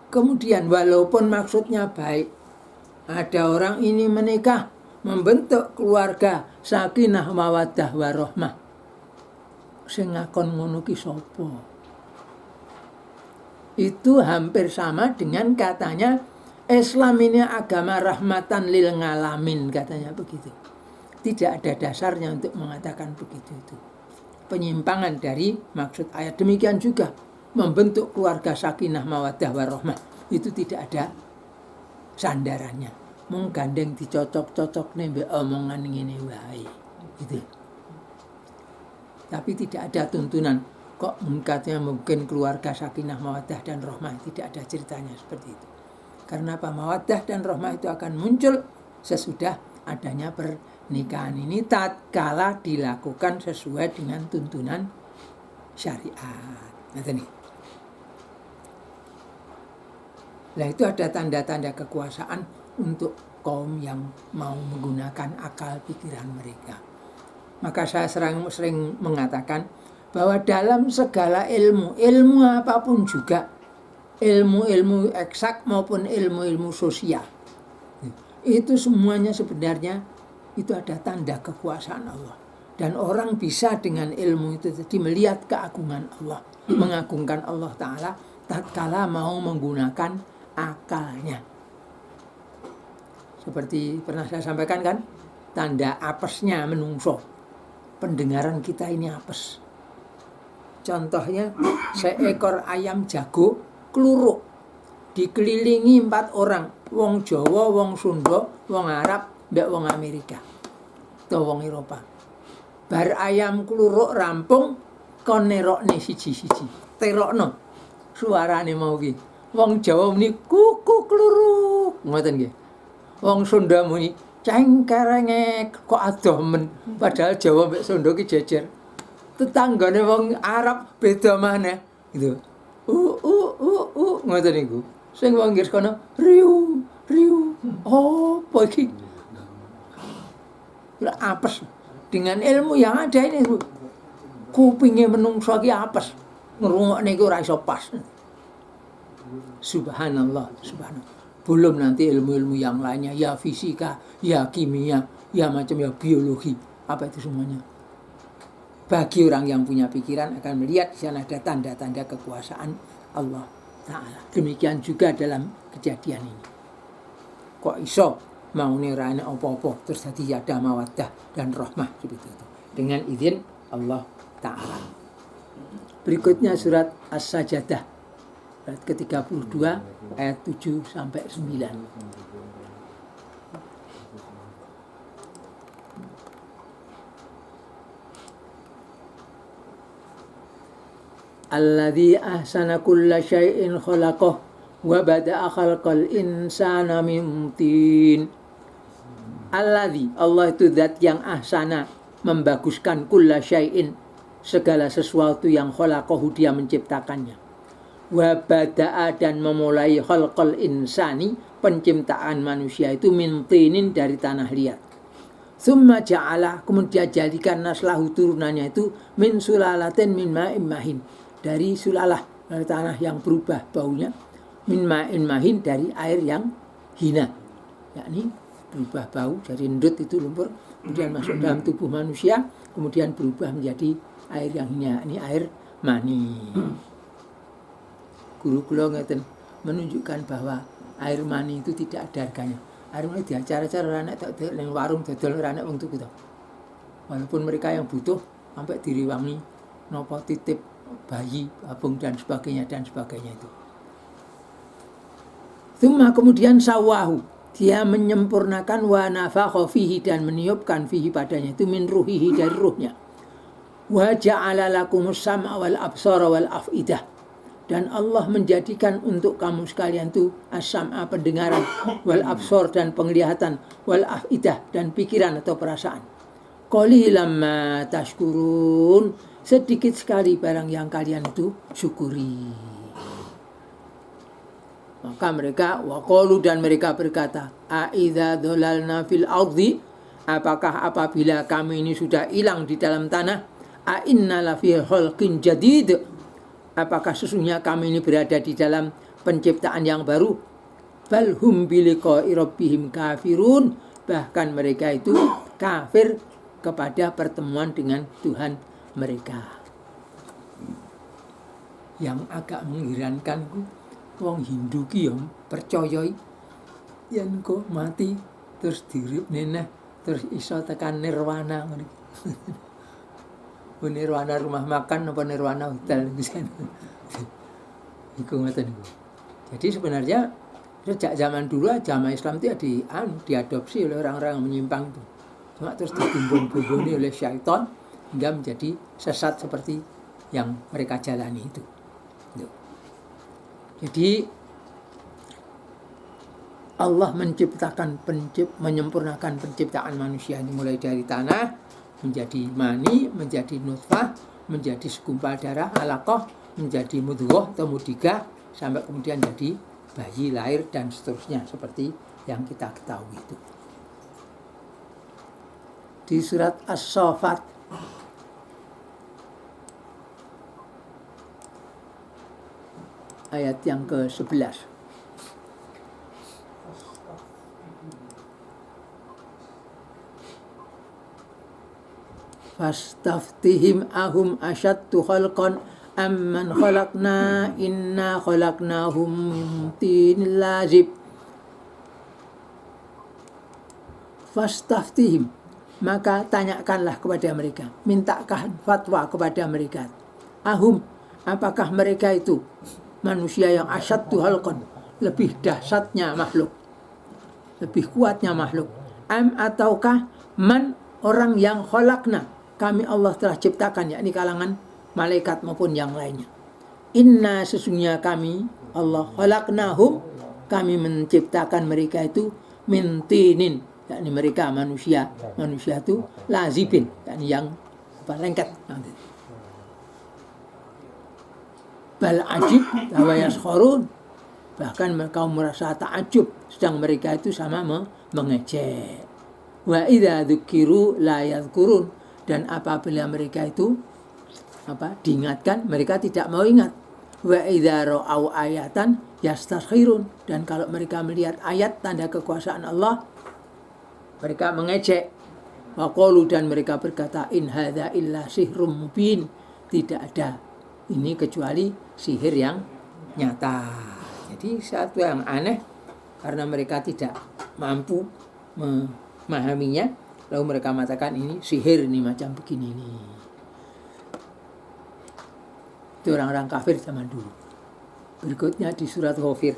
Kemudian walaupun maksudnya baik, ada orang ini menikah, membentuk keluarga, sakinah mawaddah warahmah. Sing ngakon ngono ki sapa? Itu hampir sama dengan katanya Islam ini agama rahmatan lil ngalamin, katanya begitu. Tidak ada dasarnya untuk mengatakan begitu itu. penyimpangan dari maksud ayat. Demikian juga membentuk keluarga sakinah mawaddah warahmah itu tidak ada sandarannya. Mung gandeng dicocok-cocok mbek omongan ngene wae. Gitu. Tapi tidak ada tuntunan kok katanya mungkin keluarga sakinah mawaddah dan rahmah, tidak ada ceritanya seperti itu. Karena apa? Mawaddah dan rahmah itu akan muncul sesudah adanya pernikahan ini tatkala dilakukan sesuai dengan tuntunan syariat. Nah itu ada tanda-tanda kekuasaan untuk kaum yang mau menggunakan akal pikiran mereka. Maka saya sering mengatakan bahwa dalam segala ilmu apapun juga, ilmu-ilmu eksak maupun ilmu-ilmu sosial, itu semuanya sebenarnya itu ada tanda kekuasaan Allah. Dan orang bisa dengan ilmu itu tadi melihat keagungan Allah, mengagungkan Allah Ta'ala tatkala mau menggunakan akalnya. Seperti pernah saya sampaikan kan, tanda apesnya menungso. Pendengaran kita ini apes. Contohnya seekor ayam jago kluruk dikelilingi 4 orang, wong Jawa, wong Sunda, wong Arab, mbek wong Amerika atau wong Eropa. Bar ayam kluruk rampung kon nerokne siji-siji. Terokno suarane mau ki. Wong Jawa muni kuku kluruk, ngoten nggih. Wong Sunda muni cengkerengek, kok adoh men. Padahal Jawa mbek Sunda ki jejer. Tetanggane wong Arab beda maneh gitu. Ngoten niku. Sing wong Inggris kono riu. Oh, apa iki? Lah apes. Dengan ilmu yang ada ini kupinge menungso ki apes. Ngrungokne iku ora iso pas. Subhanallah. Belum nanti ilmu-ilmu yang lainnya, ya fisika, ya kimia, ya macam ya biologi, apa itu semuanya. Bagi orang yang punya pikiran akan melihat di sana ada tanda-tanda kekuasaan Allah Ta'ala. Demikian juga dalam kejadian ini. Kok iso mau nirane apa-apa terus jadi ada mawaddah dan rahmah seperti itu dengan izin Allah Ta'ala. Berikutnya surat As-Sajdah ayat ke-32 ayat 7 sampai 9. Alladzi ahsana kulla syai'in khalaqah wa bada'a khalqal insana min tin. Alladzi, Allah itu zat yang ahsana, membaguskan kulla syai'in, segala sesuatu yang khalaqahu, dia menciptakannya. Wa bada'a, dan memulai khalqal insani, penciptaan manusia itu min tinin, dari tanah liat. Summa ja'ala, kemudian jadikan naslahu, turunannya itu min sulalatin min ma'in mahin, dari sulalah, dari tanah yang berubah baunya, min ma'in mahin, dari air yang hina, yakni berubah bau dari endut itu lumpur, kemudian masuk dalam tubuh manusia, kemudian berubah menjadi air yang hina, ini air mani. Guru kula ngeten menunjukkan bahwa air mani itu tidak ada harganya. Air mani di acara-acara anak tak ning warung dodol anak wong tuku to. Walaupun mereka yang butuh sampai diriwangi napa titip bayi, abung dan sebagainya itu. Tsumma, kemudian sawahu, dia menyempurnakan, wa nafakha fihi, dan meniupkan fihi padanya itu min ruhihi, dari ruhnya. Wa ja'ala lakumus sam'a wal absara wal afidah, dan Allah menjadikan untuk kamu sekalian itu as-sam'a, pendengaran, wal absar, dan penglihatan, wal afidah, dan pikiran atau perasaan. Qalilan ma tashkurun, sedikit sekali barang yang kalian itu syukuri. Maka mereka waqalu, dan mereka berkata, aidza dhalalna fil ardi, apakah apabila kami ini sudah hilang di dalam tanah, a inna la fi khalqin jadid, apakah sesungguhnya kami ini berada di dalam penciptaan yang baru. Bal hum bi liqa'i rabbihim kafirun, bahkan mereka itu kafir kepada pertemuan dengan Tuhan mereka. Yang agak mengherankan wong Hindu ki yang percaya yen kok mati terus dirip neneh terus iso tekan nirwana ngono. nirwana rumah makan apa nirwana hotel di sana. Iku ngoten niku. Jadi sebenarnya sejak zaman dulu agama Islam itu diadopsi oleh orang-orang yang menyimpang itu. Cuma terus dibumbung-bumbuni oleh syaitan hingga menjadi sesat seperti yang mereka jalani itu. Jadi Allah menyempurnakan penciptaan manusia ini mulai dari tanah menjadi mani, menjadi nutfah, menjadi segumpal darah, alaqah, menjadi mudghah atau mudghah, sampai kemudian jadi bayi lahir dan seterusnya seperti yang kita ketahui itu. Di surat As-Saffat ayat yang ke-11. Fastaftihim ahum asyaddu khalqan amman khalaqna inna khalaqnahum min tinil lazib. Fastaftihim, maka tanyakanlah kepada mereka, mintakan fatwa kepada mereka. Ahum, apakah mereka itu manusia yang asyaddu khalqan, lebih dahsyatnya makhluk, lebih kuatnya makhluk, am ataukah man, orang yang khalaqna, kami Allah telah ciptakan, yakni kalangan malaikat maupun yang lainnya. Inna, sesungguhnya kami Allah, khalaqnahum, kami menciptakan mereka itu min tinin, yakni mereka manusia itu lazibin, yakni yang lengket. Bal ajib wa yaskhurun, bahkan kaum merasa takjub sedang mereka itu sama mengejek. Wa idza dzukiru la yadhkurun, dan apabila mereka itu diingatkan mereka tidak mau ingat. Wa idza ra'au ayatan yastaskhirun, dan kalau mereka melihat ayat tanda kekuasaan Allah mereka mengejek. Wa qalu, dan mereka berkata, in hadza illa sihrun mubin, tidak ada ini kecuali sihir yang nyata. Jadi satu yang aneh karena mereka tidak mampu memahaminya, lalu mereka mengatakan ini sihir, ini macam begini ini. Itu orang-orang kafir zaman dulu. Berikutnya di surat Ghafir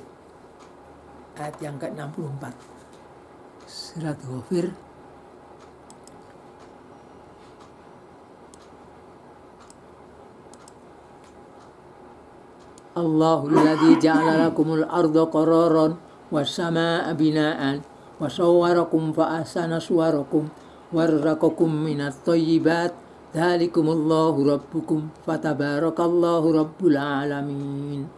ayat yang ke-64. Surat Ghafir Allahul ladzi ja'ala lakumul arda qararan was samaa'a bina'an wa sawwarakum fa ahsana suwarakum warzaqakum minat thayyibat dzalikumullahu rabbukum fatabarakallahu rabbul alamin.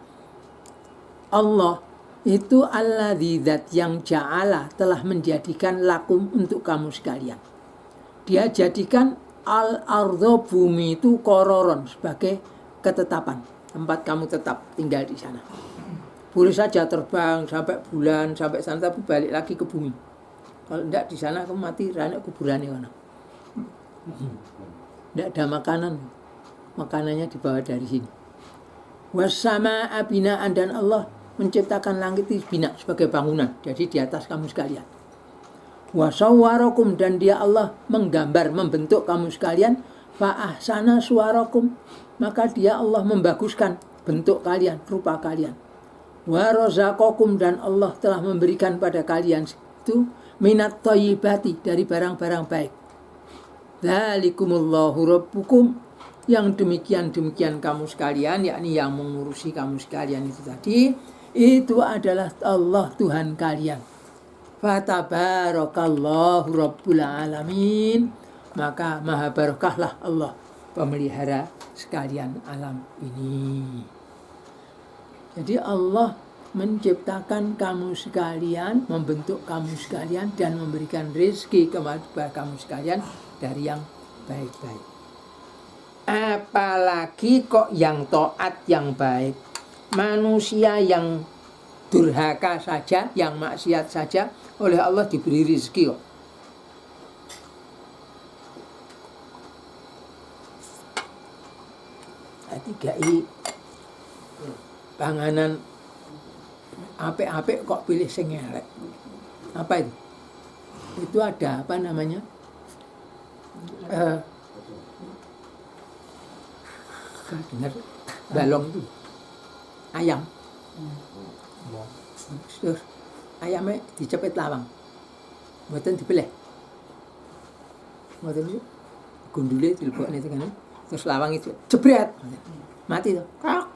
Allah itu alladzi, zat yang ja'ala, telah menjadikan lakum, untuk kamu sekalian. Dia jadikan al-ardha, bumi itu qararan, sebagai ketetapan, tempat kamu tetap tinggal di sana. Boleh saja terbang sampai bulan, sampai sana, tapi balik lagi ke bumi. Kalau tidak di sana kamu mati, ranak kuburannya mana. Tidak ada makanan, makanannya dibawa dari sini. Wassama'a bina'an, dan Allah menciptakan langit itu bina, sebagai bangunan, jadi di atas kamu sekalian. Wasawwarakum, dan dia Allah menggambar, membentuk kamu sekalian. Fa ahsana suwarakum, maka dia Allah membaguskan bentuk kalian, rupa kalian. Wa razaqakum, dan Allah telah memberikan pada kalian itu minat thayyibati, dari barang-barang baik. Dzalikumullahu rabbukum, yang demikian kamu sekalian, yakni yang mengurusi kamu sekalian itu tadi, itu adalah Allah Tuhan kalian. Fatabarakallahu rabbul alamin, maka maha barakahlah Allah, pemelihara sekalian alam ini. Jadi Allah menciptakan kamu sekalian, membentuk kamu sekalian, dan memberikan rezeki kepada kamu sekalian dari yang baik-baik. Apalagi kok yang taat, yang baik. Manusia yang durhaka saja, yang maksiat saja, oleh Allah diberi rezeki kok. Tiga-i panganan apik-apik kok pilih sing elek. Apa itu? Itu ada apa namanya? pernah dengar balong itu ayam. Terus ayamnya dicepet lawang, mboten dibeleh. Mboten itu gundule dilebokne tengene, terus lawang itu jebret. Mati tuh. Krak.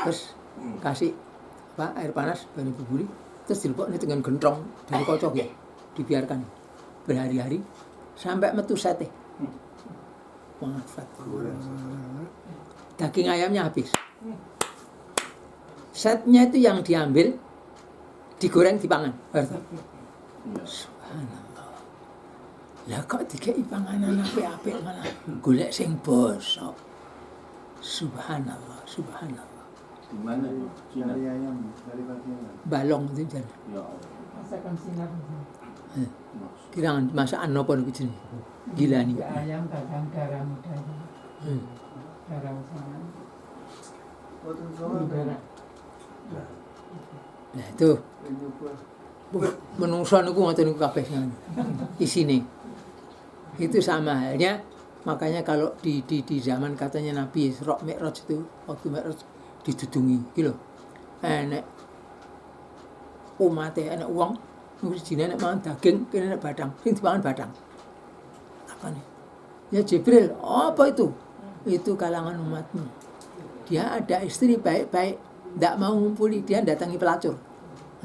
Terus kasih air panas banyu buburi, terus dilebokne dengan gentong dari kocok ya. Dibiarkan berhari-hari sampai metu sate. Wafat. Daging ayamnya habis. Setnya itu yang diambil, digoreng, dipangan. Subhanallah. Lah kok dikei panganan apik-apik malah golek sing bosok. Subhanallah, subhanallah. Di mana itu? Cina. Dari ayam, dari bagian. Balong itu jan. Ya Allah. Masakan sinar. Kira masakan napa niku jenenge? Gila nih. Ayam kadang garam muda. Hmm. Garam sama. Boten soal. Nah itu Nyoba. menungso niku ngoten niku kabeh isine. Itu sama halnya, makanya kalau di zaman katanya Nabi Isra Mi'raj itu, waktu Mi'raj didudungi gitu. Enek umate, enek wong niku sijine enek mangan daging, kene enek badang, sing dipangan badang. Apa nih? Ya Jibril, apa itu? Itu kalangan umatmu. Dia ada istri baik-baik, tidak mau ngumpuli, dia datangi pelacur.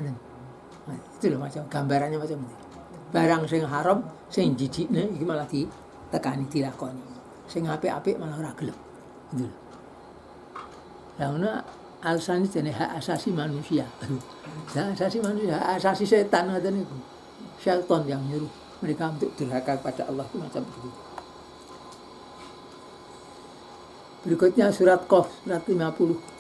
Nah, itu loh macam gambarannya macam itu. Barang sing haram, sing jijikne iki malah ditekani dilakoni. Sing apik-apik malah ora gelem. Gitu loh. Lah ngono alasan jenenge hak asasi manusia. Hak asasi manusia, hak asasi setan ngoten niku. Syaitan yang nyuruh mereka untuk durhaka kepada Allah itu macam begitu. Berikutnya surat Qaf, surat 50.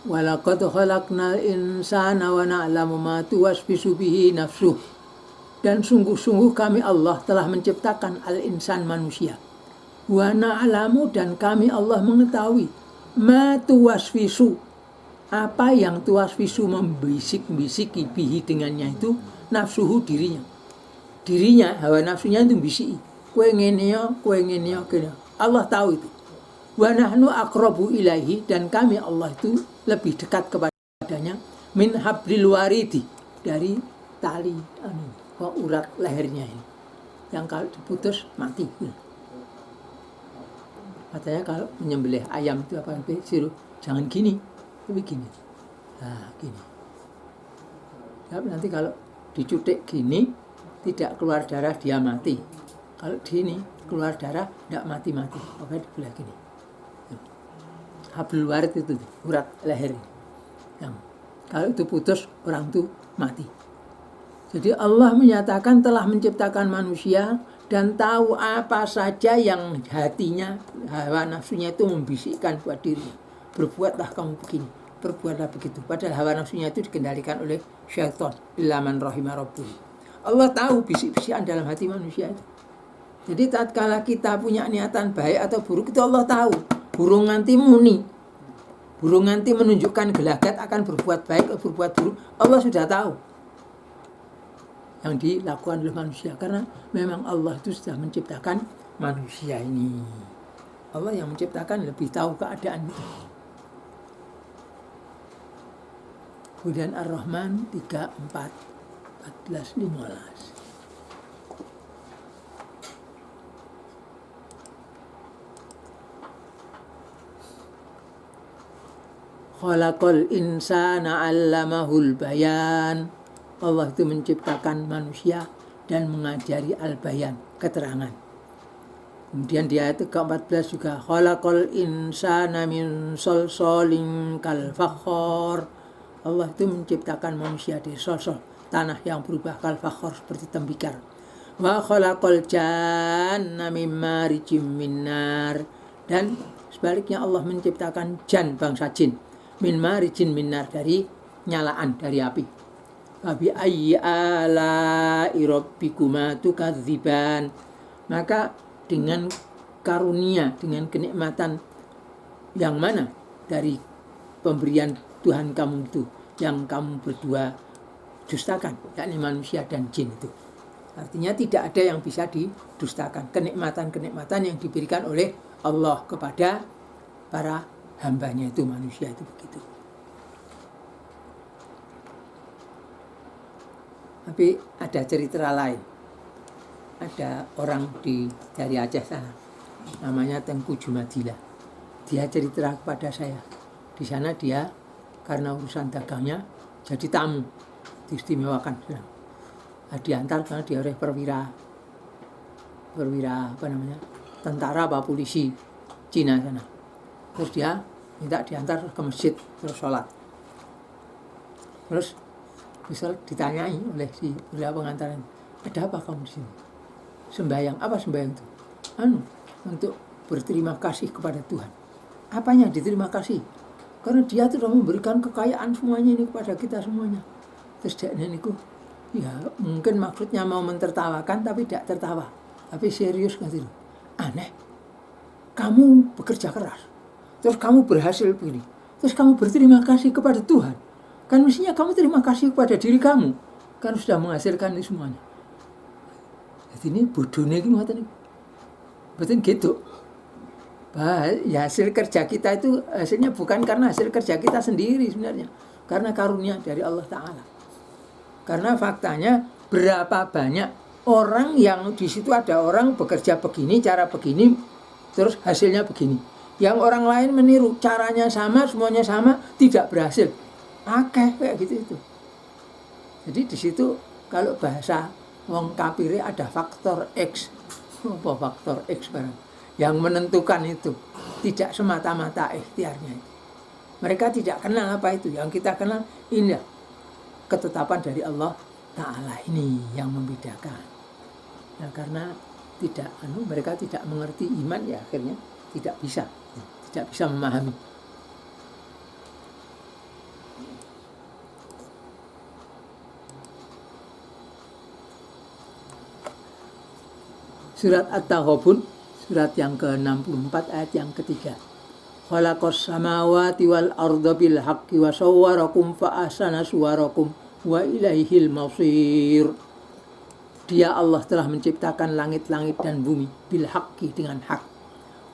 Walaqad khalaqnal insana wa na'lamu ma tuwaswisu bihi nafsuh. Dan sungguh-sungguh kami Allah telah menciptakan al-insan manusia. Wa na'lamu dan kami Allah mengetahui ma tuwaswisu, apa yang tuwaswisu membisik-bisiki bihi dengannya itu nafsuhu dirinya. Dirinya, hawa nafsunya itu bisiki. Kowe ngene ya, kowe ngene ya, kene. Allah tahu itu. Wa nahnu aqrabu ilaihi dan kami Allah itu lebih dekat kepadanya min hablil waridi, dari tali urat lehernya ini. Yang kalau diputus mati. Katanya kalau menyembelih ayam itu apa disuruh jangan gini, tapi gini. Nah, gini. Tapi nanti kalau dicutik gini tidak keluar darah dia mati. Kalau gini keluar darah tidak mati-mati. Oke, dibelah gini. Hablul warid itu urat leher. Yang kalau itu putus orang itu mati. Jadi Allah menyatakan telah menciptakan manusia dan tahu apa saja yang hatinya, hawa nafsunya itu membisikkan buat dirinya. Berbuatlah kamu begini, berbuatlah begitu. Padahal hawa nafsunya itu dikendalikan oleh syaitan. Illa man rahimah rabbuh. Allah tahu bisik-bisikan dalam hati manusia itu. Jadi tatkala kita punya niatan baik atau buruk itu Allah tahu. Burung nganti muni, burung nganti menunjukkan gelagat akan berbuat baik atau berbuat buruk, Allah sudah tahu yang dilakukan oleh manusia. Karena memang Allah itu sudah menciptakan manusia ini. Allah yang menciptakan lebih tahu keadaan itu. Kemudian Ar-Rahman 34, 14, 15. Khalaqal insana 'allamahul bayan. Allah itu menciptakan manusia dan mengajari al-bayan, keterangan. Kemudian di ayat ke-14 juga khalaqal insana min salsalin kal fakhar. Allah itu menciptakan manusia dari salsal, tanah yang berubah kal fakhar seperti tembikar. Wa khalaqal janna min marijim min nar. Dan sebaliknya Allah menciptakan jan, bangsa jin, min marijin min nar, dari nyalaan, dari api. Fabi ayyi ala'i rabbikuma tukadziban. Maka dengan karunia, dengan kenikmatan yang mana dari pemberian Tuhan kamu itu yang kamu berdua didustakan, yakni manusia dan jin itu. Artinya tidak ada yang bisa didustakan. Kenikmatan-kenikmatan yang diberikan oleh Allah kepada para hambanya itu, manusia itu begitu. Tapi ada cerita lain. Ada orang dari Aceh sana, namanya Tengku Jumadila. Dia cerita kepada saya. Di sana dia karena urusan dagangnya jadi tamu, diistimewakan. Diantar karena dia oleh perwira tentara apa polisi Cina sana. Terus dia minta diantar ke masjid terus sholat. Terus misal ditanyai oleh si beliau pengantaran, ada apa kamu di sini? Sembahyang. Apa sembahyang itu? Untuk berterima kasih kepada Tuhan. Apanya diterima kasih? Karena dia sudah memberikan kekayaan semuanya ini kepada kita semuanya. Terus dia niku, ya mungkin maksudnya mau mentertawakan tapi tidak tertawa. Tapi serius gitu. Aneh. Kamu bekerja keras. Terus kamu berhasil begini. Terus kamu berterima kasih kepada Tuhan. Kan mestinya kamu terima kasih kepada diri kamu. Kan sudah menghasilkan ini semuanya. Jadi ini bodohnya ini ngoten niku. Betul gitu. Ya hasil kerja kita itu hasilnya bukan karena hasil kerja kita sendiri sebenarnya, karena karunia dari Allah Ta'ala. Karena faktanya berapa banyak orang yang di situ ada orang bekerja begini, cara begini, terus hasilnya begini. Yang orang lain meniru, caranya sama, semuanya sama, tidak berhasil. Akeh kayak gitu itu. Jadi di situ kalau bahasa wong kafire ada faktor X. Apa faktor X barang? Yang menentukan itu tidak semata-mata ikhtiarnya itu. Mereka tidak kenal apa itu. Yang kita kenal ini ketetapan dari Allah Ta'ala, ini yang membedakan. Ya, karena mereka tidak mengerti iman, ya akhirnya tidak bisa memahami. Surat At-Taghabun, surat yang ke-64 ayat yang ketiga. Khalaqas samawati wal arda bil haqqi wa sawwarakum fa ahsana suwarakum wa ilaihil masir. Dia Allah telah menciptakan langit-langit dan bumi bil haqqi, dengan hak.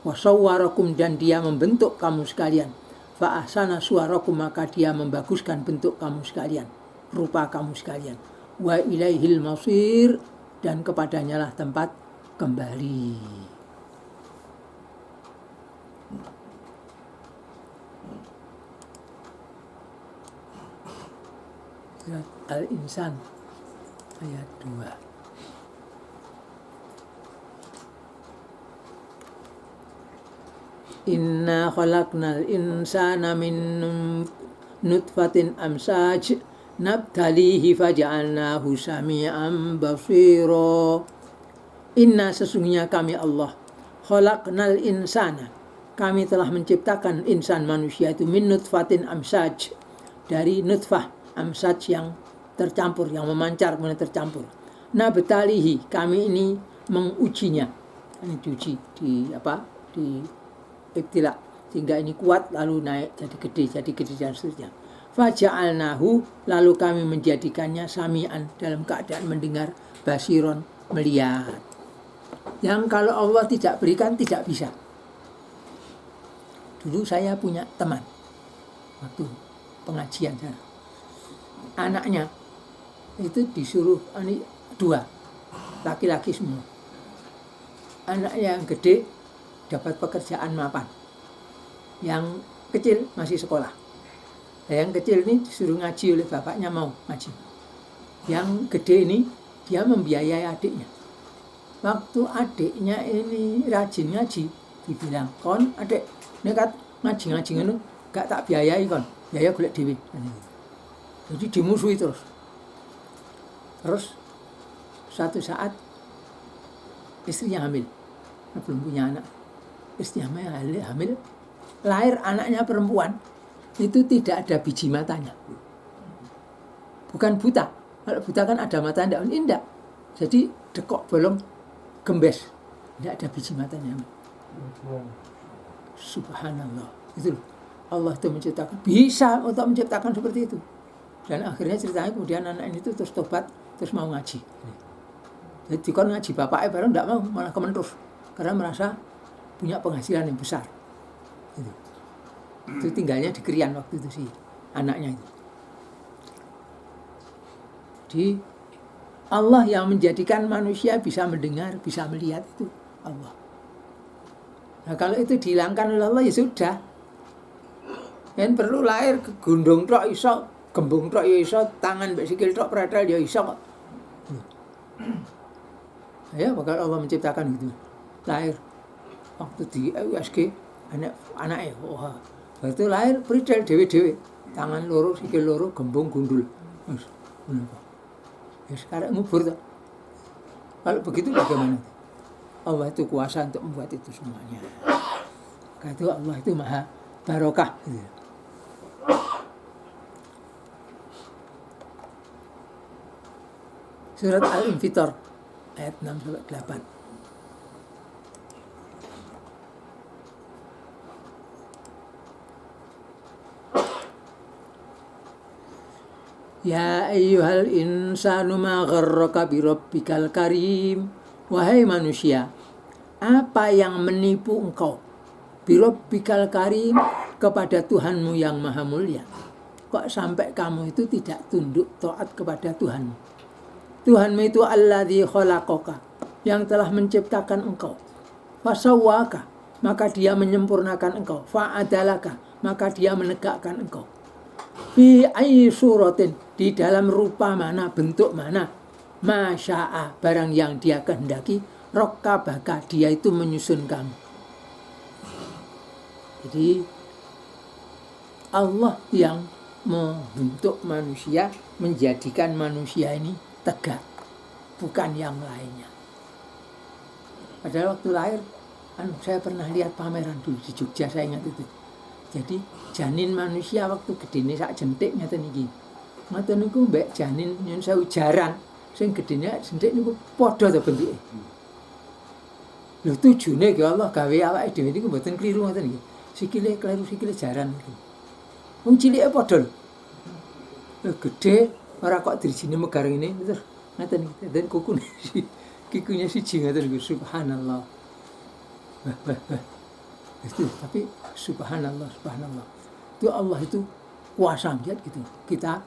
Wa sawwarakum, dan dia membentuk kamu sekalian. Fa ahsana suwarakum, maka dia membaguskan bentuk kamu sekalian, rupa kamu sekalian. Wa ilaihil masir, dan kepadanya lah tempat kembali. Surat Al-Insan ayat 2. Inna khalaqnal insana min nutfatin amsaj nabtalihi faja'alnahu sami'an basira. Inna, sesungguhnya kami Allah, khalaqnal insana, kami telah menciptakan insan manusia itu min nutfatin amsaj, dari nutfah amsaj yang tercampur, yang memancar kemudian tercampur. Nabtalihi, kami ini mengujinya, ini diuji di ibtila, sehingga ini kuat lalu naik jadi gede dan seterusnya. Faja'alnahu, lalu kami menjadikannya sami'an, dalam keadaan mendengar, basiron, melihat. Yang kalau Allah tidak berikan tidak bisa. Dulu saya punya teman waktu pengajian sana, anaknya itu disuruh dua, laki-laki semua. Anak yang gede dapat pekerjaan mapan, yang kecil masih sekolah. Yang kecil ini disuruh ngaji oleh bapaknya, mau ngaji. Yang gede ini dia membiayai adiknya. Waktu adiknya ini rajin ngaji, dibilang, kon adik nekat ngaji ngono gak tak biayai kon, biaya golek dhewe. Jadi dimusuhi terus. Suatu saat istrinya hamil, belum punya anak. Istrinya hamil, lahir anaknya perempuan, itu tidak ada biji matanya. Bukan buta. Kalau buta kan ada mata, enggak. Jadi dekok bolong gembes, tidak ada biji matanya. Subhanallah. Itu loh. Allah itu menciptakan, bisa untuk menciptakan seperti itu. Dan akhirnya ceritanya kemudian anak ini tuh terus tobat, terus mau ngaji. Jadi kon ngaji bapaknya bareng enggak mau, malah kementus karena merasa punya penghasilan yang besar. Gitu. Itu tinggalnya di Krian waktu itu sih anaknya itu. Jadi Allah yang menjadikan manusia bisa mendengar, bisa melihat itu Allah. Nah kalau itu dihilangkan oleh Allah ya sudah. Yang perlu lahir ke gundung tok iso, gembung tok ya iso, tangan mbek sikil tok pretel ya iso kok. Ya bakal Allah menciptakan gitu. Lahir waktu di USG anaknya wah. Itu lahir pretel dhewe-dhewe. Tangan loro, sikil loro, gembung gundul. Wis ngono. Ya sekarang ngubur tuh. Kalau begitu bagaimana? Allah itu kuasa untuk membuat itu semuanya. Kata Allah itu maha barokah. Gitu. Surat Al-Infitar ayat 6-8. Ya ayyuhal insanu ma gharraka bi rabbikal karim. Wahai manusia, apa yang menipu engkau? Bi rabbikal karim, kepada Tuhanmu yang maha mulia. Kok sampai kamu itu tidak tunduk taat kepada Tuhanmu? Tuhanmu itu alladzi khalaqaka, yang telah menciptakan engkau. Fasawwaka, maka dia menyempurnakan engkau. Fa'adalaka, maka dia menegakkan engkau. Fi ayyi suratin, di dalam rupa mana, bentuk mana, masya'a, barang yang dia kehendaki, rokkabaka, dia itu menyusun kamu. Jadi Allah yang membentuk manusia, menjadikan manusia ini tegak, bukan yang lainnya. Padahal waktu lahir, saya pernah lihat pameran dulu di Jogja, saya ingat itu. Jadi janin manusia waktu gedene sak jentik ngeten iki. Ngoten niku mbek janin nyun sewu jaran sing gedene jentik niku padha to bentuke. Lho tujune ki Allah gawe awake dhewe niku mboten kliru ngoten iki. Sikile kleru sikile jaran niku. Wong cilike padha lho. Lho gedhe ora kok dirijine megar ngene terus ngoten iki. Dan kukune kikunya siji ngoten niku subhanallah. Itu tapi subhanallah itu Allah itu kuasa melihat gitu, kita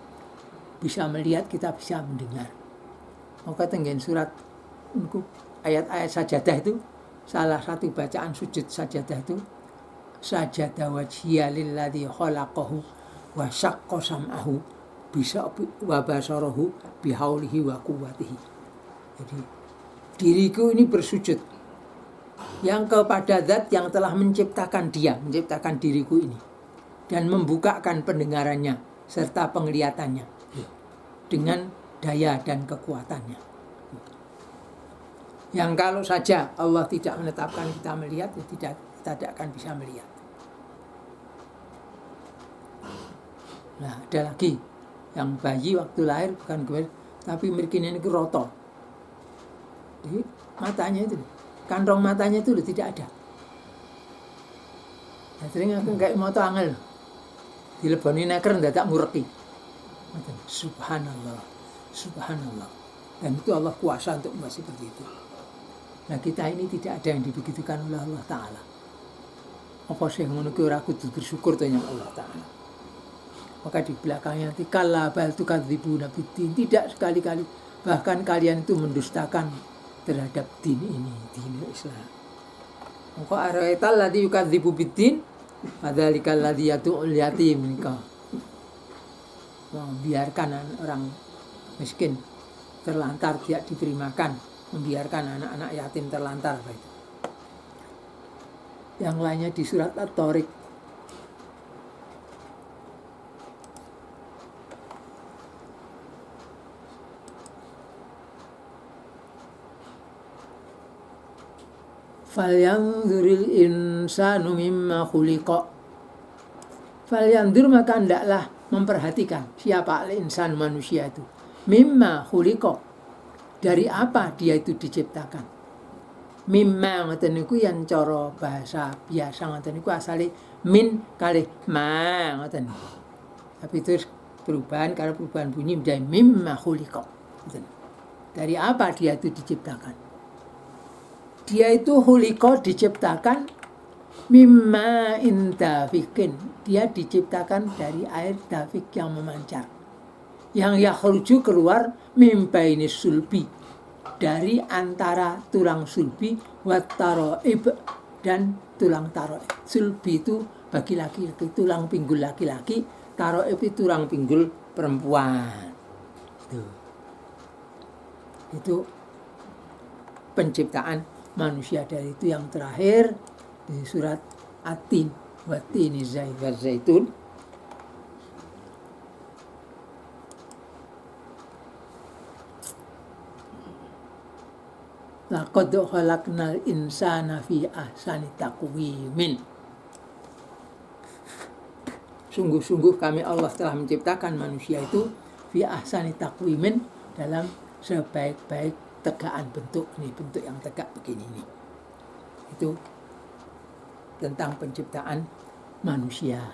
bisa melihat, kita bisa mendengar. Maka tenggen surat ayat-ayat sajadah itu salah satu bacaan sujud sajadah itu sajadah wajhiya lilladzi khalaqahu wa syaqqa sam'ahu bisa wa basarahu bihaulihi wa quwwatihi. Jadi diriku ini bersujud yang kepada zat yang telah menciptakan dia, menciptakan diriku ini, dan membukakan pendengarannya serta penglihatannya dengan daya dan kekuatannya. Yang kalau saja Allah tidak menetapkan kita melihat, ya kita tidak akan bisa melihat. Nah, ada lagi yang bayi waktu lahir bukan gue, tapi mirkine ini roto. Jadi matanya itu, kantong matanya itu tidak ada. Nah, sering aku kayak moto angel, dileboni neker ndadak ngureki. Subhanallah, subhanallah. Dan itu Allah kuasa untuk membuat seperti itu. Nah kita ini tidak ada yang dibegitukan oleh Allah Ta'ala. Apa sih yang menurut ora kudu bersyukur tanya Allah Ta'ala. Maka di belakangnya nanti kalla bal tukadzibuna biddin, tidak sekali-kali, bahkan kalian itu mendustakan terhadap din ini, din Islam. Maka araital ladzi yukadzibu biddin padzalikal ladzi yatu'ul yatim minka. Membiarkan orang miskin terlantar tidak diberi makan, membiarkan anak-anak yatim terlantar. Yang lainnya di surat At-Tariq. Falyanzuril insanu mimma khuliqa. Falyanzur, maka hendaklah memperhatikan siapa al-insan, manusia itu. Mimma khuliqa, dari apa dia itu diciptakan. Mimma ngoten niku yang cara bahasa biasa ngoten niku asale min kalih ma ngoten. Tapi itu perubahan karena perubahan bunyi menjadi mimma khuliqa. Dari apa dia itu diciptakan? Dia itu khuliqa diciptakan mimma indafikin. Dia diciptakan dari air dafik yang memancar. Yang yakhruju keluar mimbaini sulbi, dari antara tulang sulbi wat taroib dan tulang taroib. Sulbi itu bagi laki-laki tulang pinggul laki-laki, taroib itu tulang pinggul perempuan. Itu penciptaan manusia dari itu yang terakhir di surat At-Tin wa tini zaitun. Laqad khalaqnal insana fi ahsani taqwimin. Sungguh-sungguh kami Allah telah menciptakan manusia itu fi ahsani taqwimin, dalam sebaik-baik tegaan bentuk. Ini bentuk yang tegak begini ini. Itu tentang penciptaan manusia.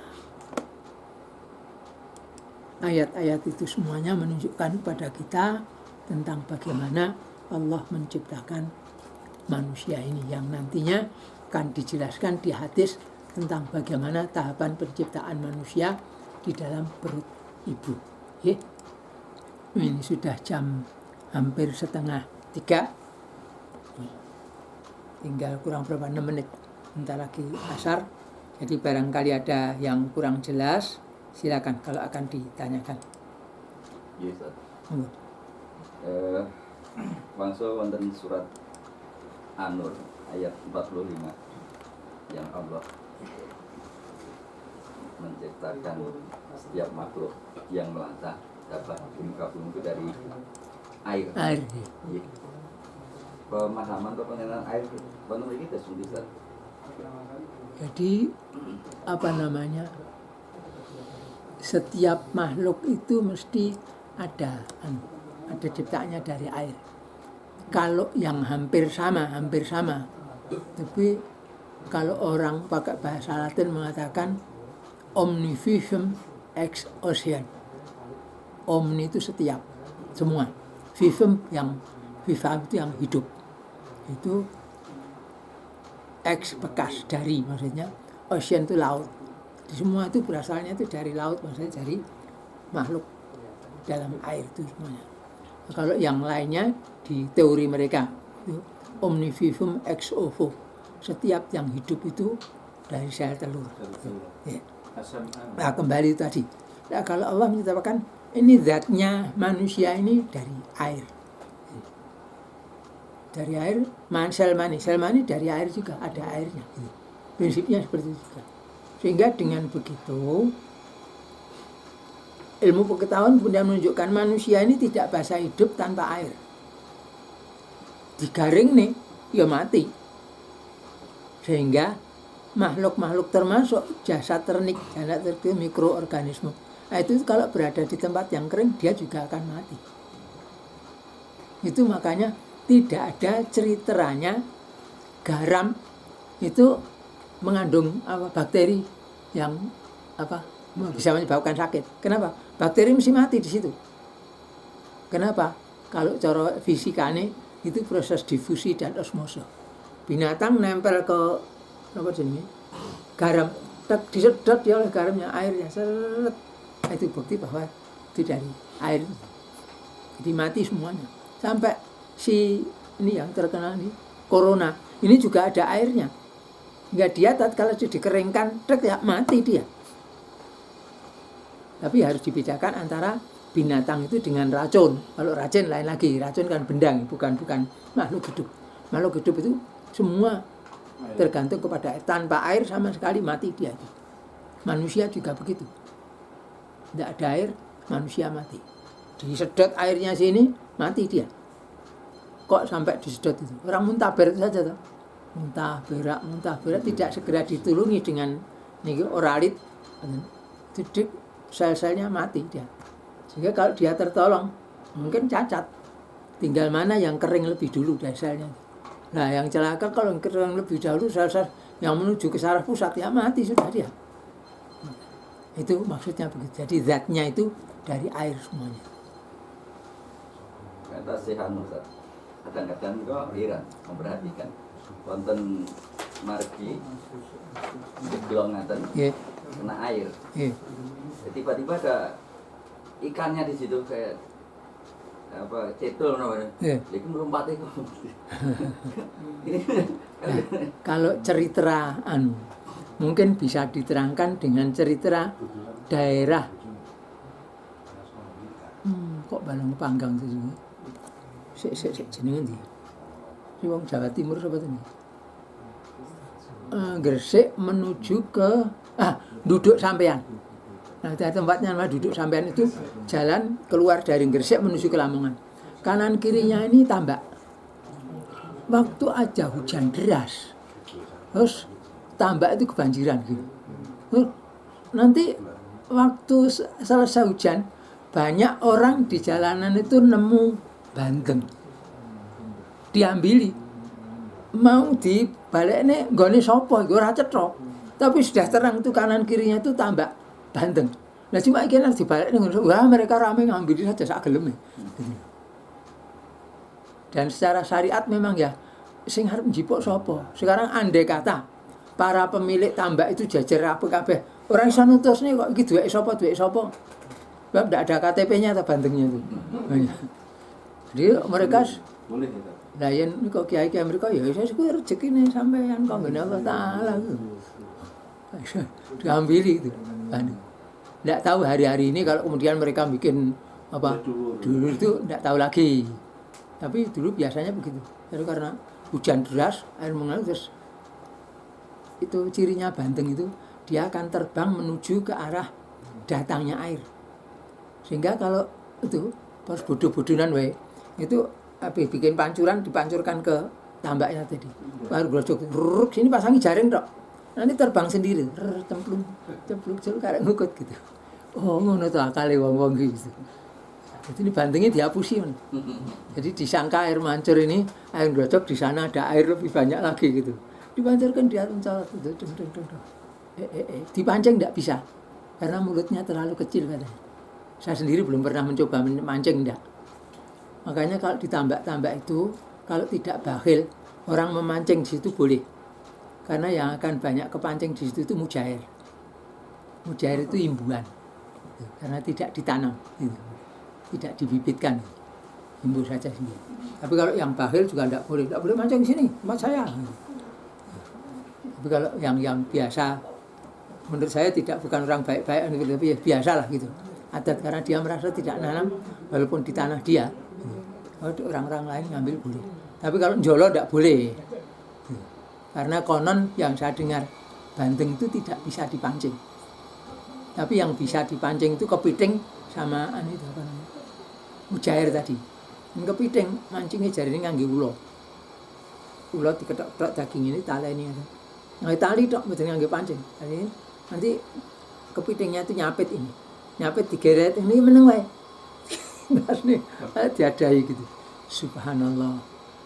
Ayat-ayat itu semuanya menunjukkan kepada kita tentang bagaimana Allah menciptakan manusia ini, yang nantinya akan dijelaskan di hadis tentang bagaimana tahapan penciptaan manusia di dalam perut ibu. Ini sudah jam hampir 2:30. Tinggal kurang berapa 6 menit, bentar lagi asar. Jadi barangkali ada yang kurang jelas, silakan kalau akan ditanyakan. Yes, Bangsa wonten surat An-Nur ayat 45 yang Allah menciptakan setiap makhluk yang melata dapat bumi itu dari air. Ya. Pemahaman atau pengenalan air menurut kita sudah. Jadi setiap makhluk itu mesti ada ciptaannya dari air. Kalau yang hampir sama. Tapi kalau orang pakai bahasa Latin mengatakan omnivivum ex ocean. Omni itu setiap, semua. Vivum yang viva itu yang hidup. Itu ex bekas dari, maksudnya ocean itu laut. Semua itu berasalnya itu dari laut, maksudnya dari makhluk dalam air itu semuanya. Kalau yang lainnya di teori mereka itu omnivivum ex ovo, setiap yang hidup itu dari sel telur. Ya. Nah, kembali tadi. Nah, kalau Allah menyatakan ini zatnya manusia ini dari air. Dari air, sel mani dari air juga, ada airnya. Prinsipnya seperti itu juga. Sehingga dengan begitu ilmu pengetahuan sudah menunjukkan manusia ini tidak bisa hidup tanpa air. Digaring nih, ya mati. Sehingga makhluk-makhluk termasuk jasad ternik, mikroorganisme. Nah, itu kalau berada di tempat yang kering, dia juga akan mati. Itu makanya tidak ada ceriteranya garam itu mengandung bakteri yang bisa menyebabkan sakit. Kenapa? Bakteri mesti mati di situ. Kenapa? Kalau cara fisikanya itu proses difusi dan osmosa. Binatang nempel ke garam, disedot dia oleh garamnya, airnya seret. Itu bukti bahwa itu dari air. Jadi mati semuanya. Sampai si ini yang terkenal nih, corona, ini juga ada airnya. Enggak, dia kalau dikeringkan, ya mati dia. Tapi harus dibedakan antara binatang itu dengan racun. Kalau racun lain lagi, racun kan benda, bukan makhluk hidup. Makhluk hidup itu semua tergantung kepada air. Tanpa air sama sekali mati dia. Manusia juga begitu. Tidak ada air, manusia mati. Disedot airnya sini, mati dia. Kok sampai disedot itu? Orang muntah berat saja tuh. Muntah berak tidak segera ditulungi dengan oralit. Jadi sel-selnya mati dia. Sehingga kalau dia tertolong, mungkin cacat. Tinggal mana yang kering lebih dulu dari selnya. Nah, yang celaka kalau yang kering lebih dahulu, sel-sel yang menuju ke saraf pusat, ya mati sudah dia. Itu maksudnya begitu. Jadi zatnya itu dari air semuanya. Kata sehat Ustaz. Kadang-kadang kok heran memperhatikan wonten margi jeglong ngaten Nggih. kena air. Nggih. Tiba-tiba ada ikannya di situ kayak apa cetul namanya. Nggih. Itu melompat itu. Ini Kalau cerita mungkin bisa diterangkan dengan cerita daerah. Kok Balong Panggang itu semua? Sik jenenge ndi? Iki wong Jawa Timur sapa to? Gresik menuju ke Duduk Sampean. Nah, tempatnya nama Duduk Sampean itu jalan keluar dari Gresik menuju ke Lamongan. Kanan kirinya ini tambak. Waktu aja hujan deras, terus tambak itu kebanjiran gitu. Nanti waktu selesai hujan, banyak orang di jalanan itu nemu bandeng, diambili, mau dibalik ini nggone sopo, gue ora cetha. Tapi sudah terang itu kanan kirinya itu tambak bandeng. Nah cuma iki nek dibalik ning wah mereka ramai ngambil saja sak geleme. Gitu. Dan secara syariat memang ya sing arep njipuk sapa. Sekarang andai kata para pemilik tambak itu jajar apa kabeh. Orang iso nutusne kok iki duweke sapa. Sebab ndak ada KTP-nya atau bandengnya itu. Jadi mereka boleh kita. lah yen kok kiai-kiai mereka ya wis kuwi rezekine sampean kok ngene Allah taala. Diambili itu. Ndak tahu hari-hari ini kalau kemudian mereka bikin apa dulu itu ndak tahu lagi. Tapi dulu biasanya begitu. Jadi karena hujan deras, air mengalir terus itu cirinya bandeng itu dia akan terbang menuju ke arah datangnya air. Sehingga kalau itu pas bodoh-bodohan wae itu bikin pancuran dipancurkan ke tambaknya tadi. Baru grojok sini pasangi jaring tok. Nanti terbang sendiri, cemplung karek ngukut gitu. Oh ngono to akale wong-wong gitu. Jadi ini bandengnya dihapusi. Jadi disangka air mancur ini, air grocok di sana ada air lebih banyak lagi gitu. Dipancurkan dia mencolot gitu. Dipancing tidak bisa. Karena mulutnya terlalu kecil katanya. Saya sendiri belum pernah mencoba memancing enggak. Makanya kalau ditambak-tambak itu, kalau tidak bakhil, orang memancing di situ boleh. Karena yang akan banyak kepancing di situ itu mujair. Mujair itu imbuhan. Karena tidak ditanam gitu. Tidak dibibitkan, imbuh saja sendiri. Tapi kalau yang bakhil juga tidak boleh mancing di sini, tempat saya. Tapi kalau yang biasa, menurut saya bukan orang baik-baik, tapi ya biasalah gitu. Adat karena dia merasa tidak nanam, walaupun di tanah dia, orang-orang lain ngambil boleh. Tapi kalau njolo tidak boleh, karena konon yang saya dengar bandeng itu tidak bisa dipancing. Tapi yang bisa dipancing itu kepiting sama itu apa namanya? Mujair tadi. Kepiting mancingnya jari ini ngangge ulo. Ulo diketok-ketok daging ini tali ini ada. Ngangge tali tok mboten ngangge pancing. Jadi nanti kepitingnya itu nyapit ini. Nyapit digeret ini meneng wae. Ngasne diadai gitu. Subhanallah.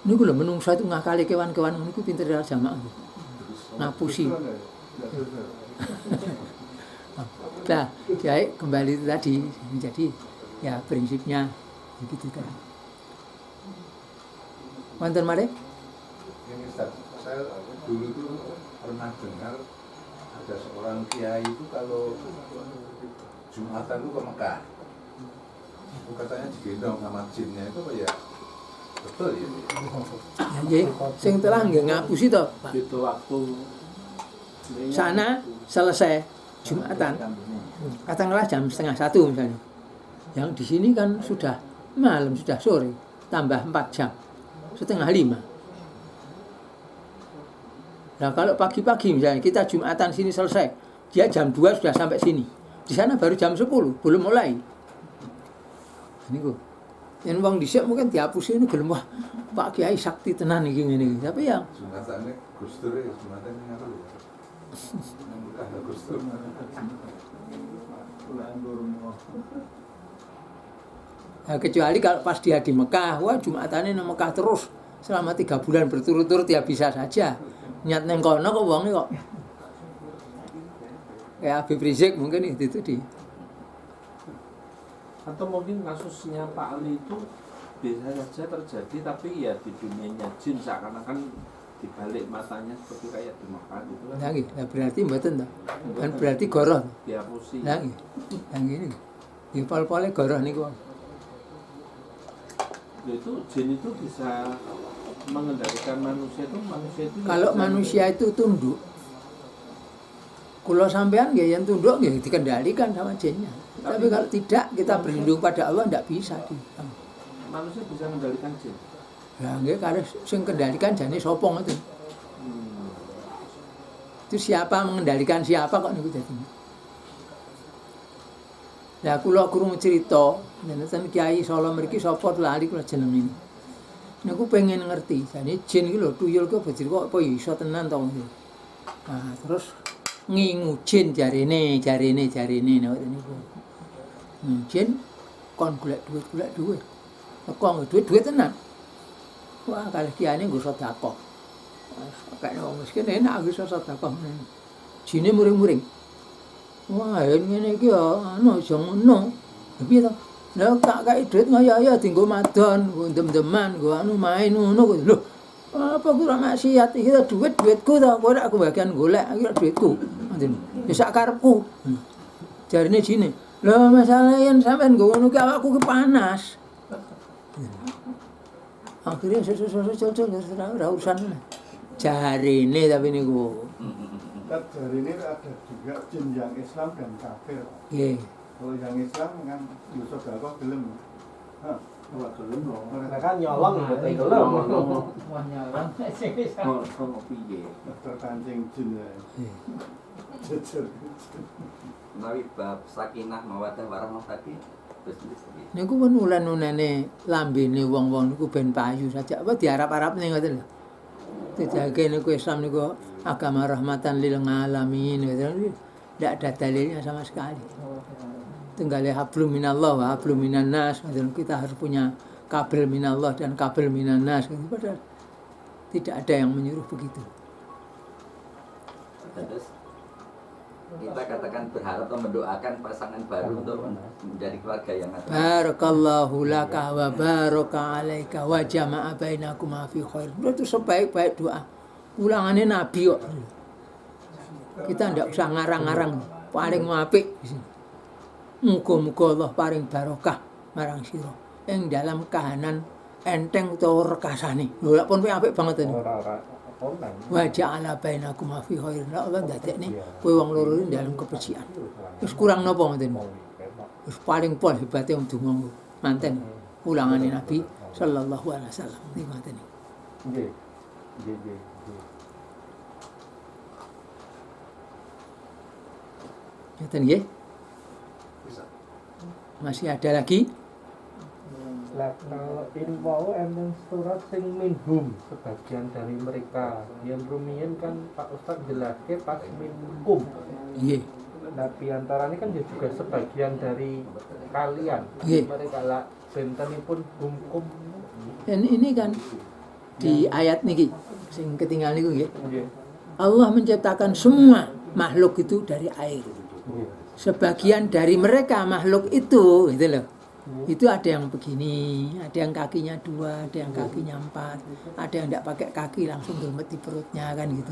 Niku lho menungsa itu ngakali kewan-kewan niku pinter dari jamaah. Ngapusi. Nah, jadi kembali itu tadi. Jadi ya prinsipnya begitu kan. Wonten malih? Ini Ustaz, saya dulu itu pernah dengar ada seorang kiai itu kalau Jumatan itu ke Mekah, itu katanya digendong sama jinnya itu apa ya? Betul ya? Ya nggih, sing telah nggih ngapusi to, Pak. Itu waktu Sana selesai Jumatan. Katakanlah jam 12:30 misalnya. Yang di sini kan sudah malam, sudah sore, tambah 4 jam, 4:30. Nah kalau pagi-pagi misalnya kita Jumatan sini selesai, dia jam 2 sudah sampai sini. Di sana baru jam 10, belum mulai. Ini kok. Yang wong dhisik mungkin dihapusi ini gelem wah Pak Kiai sakti tenan iki ngene iki. Tapi yang Jumatannya Gus Dur ya, Jumatannya apa ya? Mekah Gus Dur. nah, kecuali kalau pas dia di Mekah, wah Jumatannya nang Mekah terus selama 3 bulan berturut-turut ya bisa saja. Nyat neng kono kok wonge kok. Kayak Habib Rizik mungkin itu di. Atau mungkin kasusnya Pak Ali itu bisa saja terjadi, tapi ya di dunianya jin seakan-akan dibalik matanya seperti kayak di Mekah gitu kan. Nah, berarti mboten toh. Kan berarti goroh. Dihapusi. Nah, yang ini. Di pol-pole goroh niku. Itu jin itu bisa mengendalikan manusia itu Kalau bisa manusia itu tunduk, kalau sampean ya yang tunduk ya dikendalikan sama jinnya. Tapi kalau tidak, kita berlindung pada Allah tidak bisa. manusia bisa mengendalikan jin. Ya nggih kalau sing kendalikan jane sopong itu. Itu siapa mengendalikan siapa kok niku dadi. Lah kula krungu crita, nenten Kiai Solo mriki sapa lali kula jenenge. Niku pengen ngerti, jane jin iki lho tuyul kok bajir kok apa iso tenan to. Nah, terus ngingu jin jarene niku. Jin kon golek duit. Kok duit tenan. Wah, kalau kiane nggo sedekah. Kayak wong miskin enak iso sedekah. Jine muring-muring. Wah, ngene iki ya anu aja ngono. Piye to? Lah kak duit ngaya-ya dienggo madon, nggo dem-deman, nggo anu main ngono kok. Lho, apa ku ora maksiat iki duitku to, kowe aku bagian golek iki duitku. Ngoten. Ya sak karepku. Jarine jine. Lah masalah yen sampean nggo ngono ki awakku ki panas. Akhirnya cocok ora urusan. Jarine tapi niku. Kan dari ini ada juga jin yang Islam dan kafir. Nggih. Kalau yang Islam kan Yusuf Dakwah gelem. Hah, ora gelem loh. Nah kan nyolong betul gelem. Wah nyolong sing bisa. Oh, piye? Terkancing jin ya. Jejer. Menawi bab sakinah mawaddah warahmah tadi terus Niku pun ulen-ulene lambene wong-wong niku ben payu saja. Apa diarap-arapne ngoten lho. Dijage niku Islam niku agama rahmatan lil alamin gitu. Tidak ada dalilnya sama sekali. Tinggal hablum minallah wa hablum minan nas. Kita harus punya kabel minallah dan kabel minan nas. Padahal tidak ada yang menyuruh begitu. terus kita katakan berharap atau mendoakan pasangan baru untuk menjadi keluarga yang ada. Barakallahu laka wa baraka alaika wa jama'a bainakuma fi khair. Itu sebaik-baik doa. Ulangannya Nabi kok. Kita ndak usah ngarang-ngarang, paling apik. Muga-muga Allah paring barokah marang sira ing dalam kahanan enteng utawa rekasane. Lho lak pun apik banget ini. Wa ja'ala bainakum fi khairin. Allah ndadekne kowe wong loro iki dalam kebersihan. Wis kurang napa ngoten. Wis paling pol hebate wong donga manten ulangane Nabi sallallahu alaihi wasallam. Niki ngoten. Nggih. Nggih. Ngoten nggih. Masih ada lagi? Lah kalau info enten surat sing minhum sebagian dari mereka yang rumiyin kan Pak Ustaz jelaske pas minkum. Nggih. Nah diantaranya kan juga sebagian dari kalian. Nggih. Mereka lah bentenipun humkum. Dan ini kan di ayat niki sing ketinggalan niku nggih. Nggih. Allah menciptakan semua makhluk itu dari air. Sebagian dari mereka makhluk itu gitu loh. Itu ada yang begini, ada yang kakinya 2, ada yang kakinya 4, ada yang tidak pakai kaki langsung gelmet di perutnya kan gitu.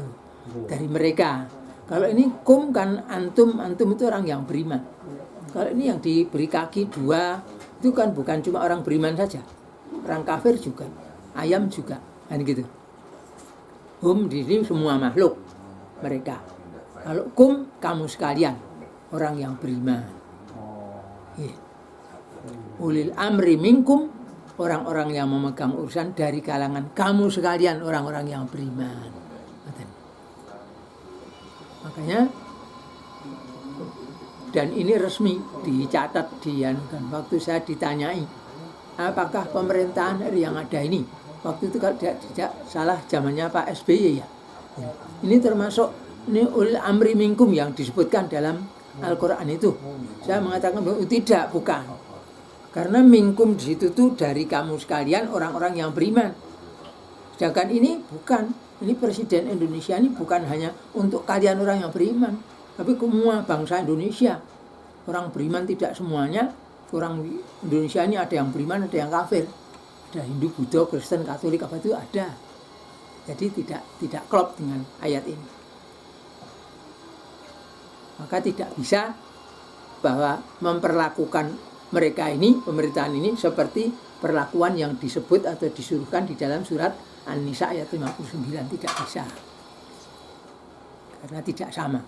Dari mereka. Kalau ini kum kan antum itu orang yang beriman. Kalau ini yang diberi kaki 2 itu kan bukan cuma orang beriman saja, orang kafir juga, ayam juga, kan gitu. Hum di sini semua makhluk mereka. Kalau kum kamu sekalian orang yang beriman. Yeah. Ulil amri minkum orang-orang yang memegang urusan dari kalangan kamu sekalian orang-orang yang beriman. Makanya dan ini resmi dicatat kan waktu saya ditanyai apakah pemerintahan yang ada ini waktu itu kalau tidak salah zamannya Pak SBY ya. Ini termasuk ini ulil amri minkum yang disebutkan dalam Al-Quran itu. Saya mengatakan bahwa tidak, bukan. Karena minkum di situ tuh dari kamu sekalian orang-orang yang beriman. Sedangkan ini bukan. Ini Presiden Indonesia ini bukan hanya untuk kalian orang yang beriman, tapi semua bangsa Indonesia. Orang beriman tidak semuanya, orang Indonesia ini ada yang beriman, ada yang kafir, ada Hindu, Buddha, Kristen, Katolik, apa itu ada. Jadi tidak klop dengan ayat ini. Maka tidak bisa bahwa memperlakukan mereka ini, pemerintahan ini seperti perlakuan yang disebut atau disuruhkan di dalam surat An-Nisa ayat 59, tidak bisa. Karena tidak sama.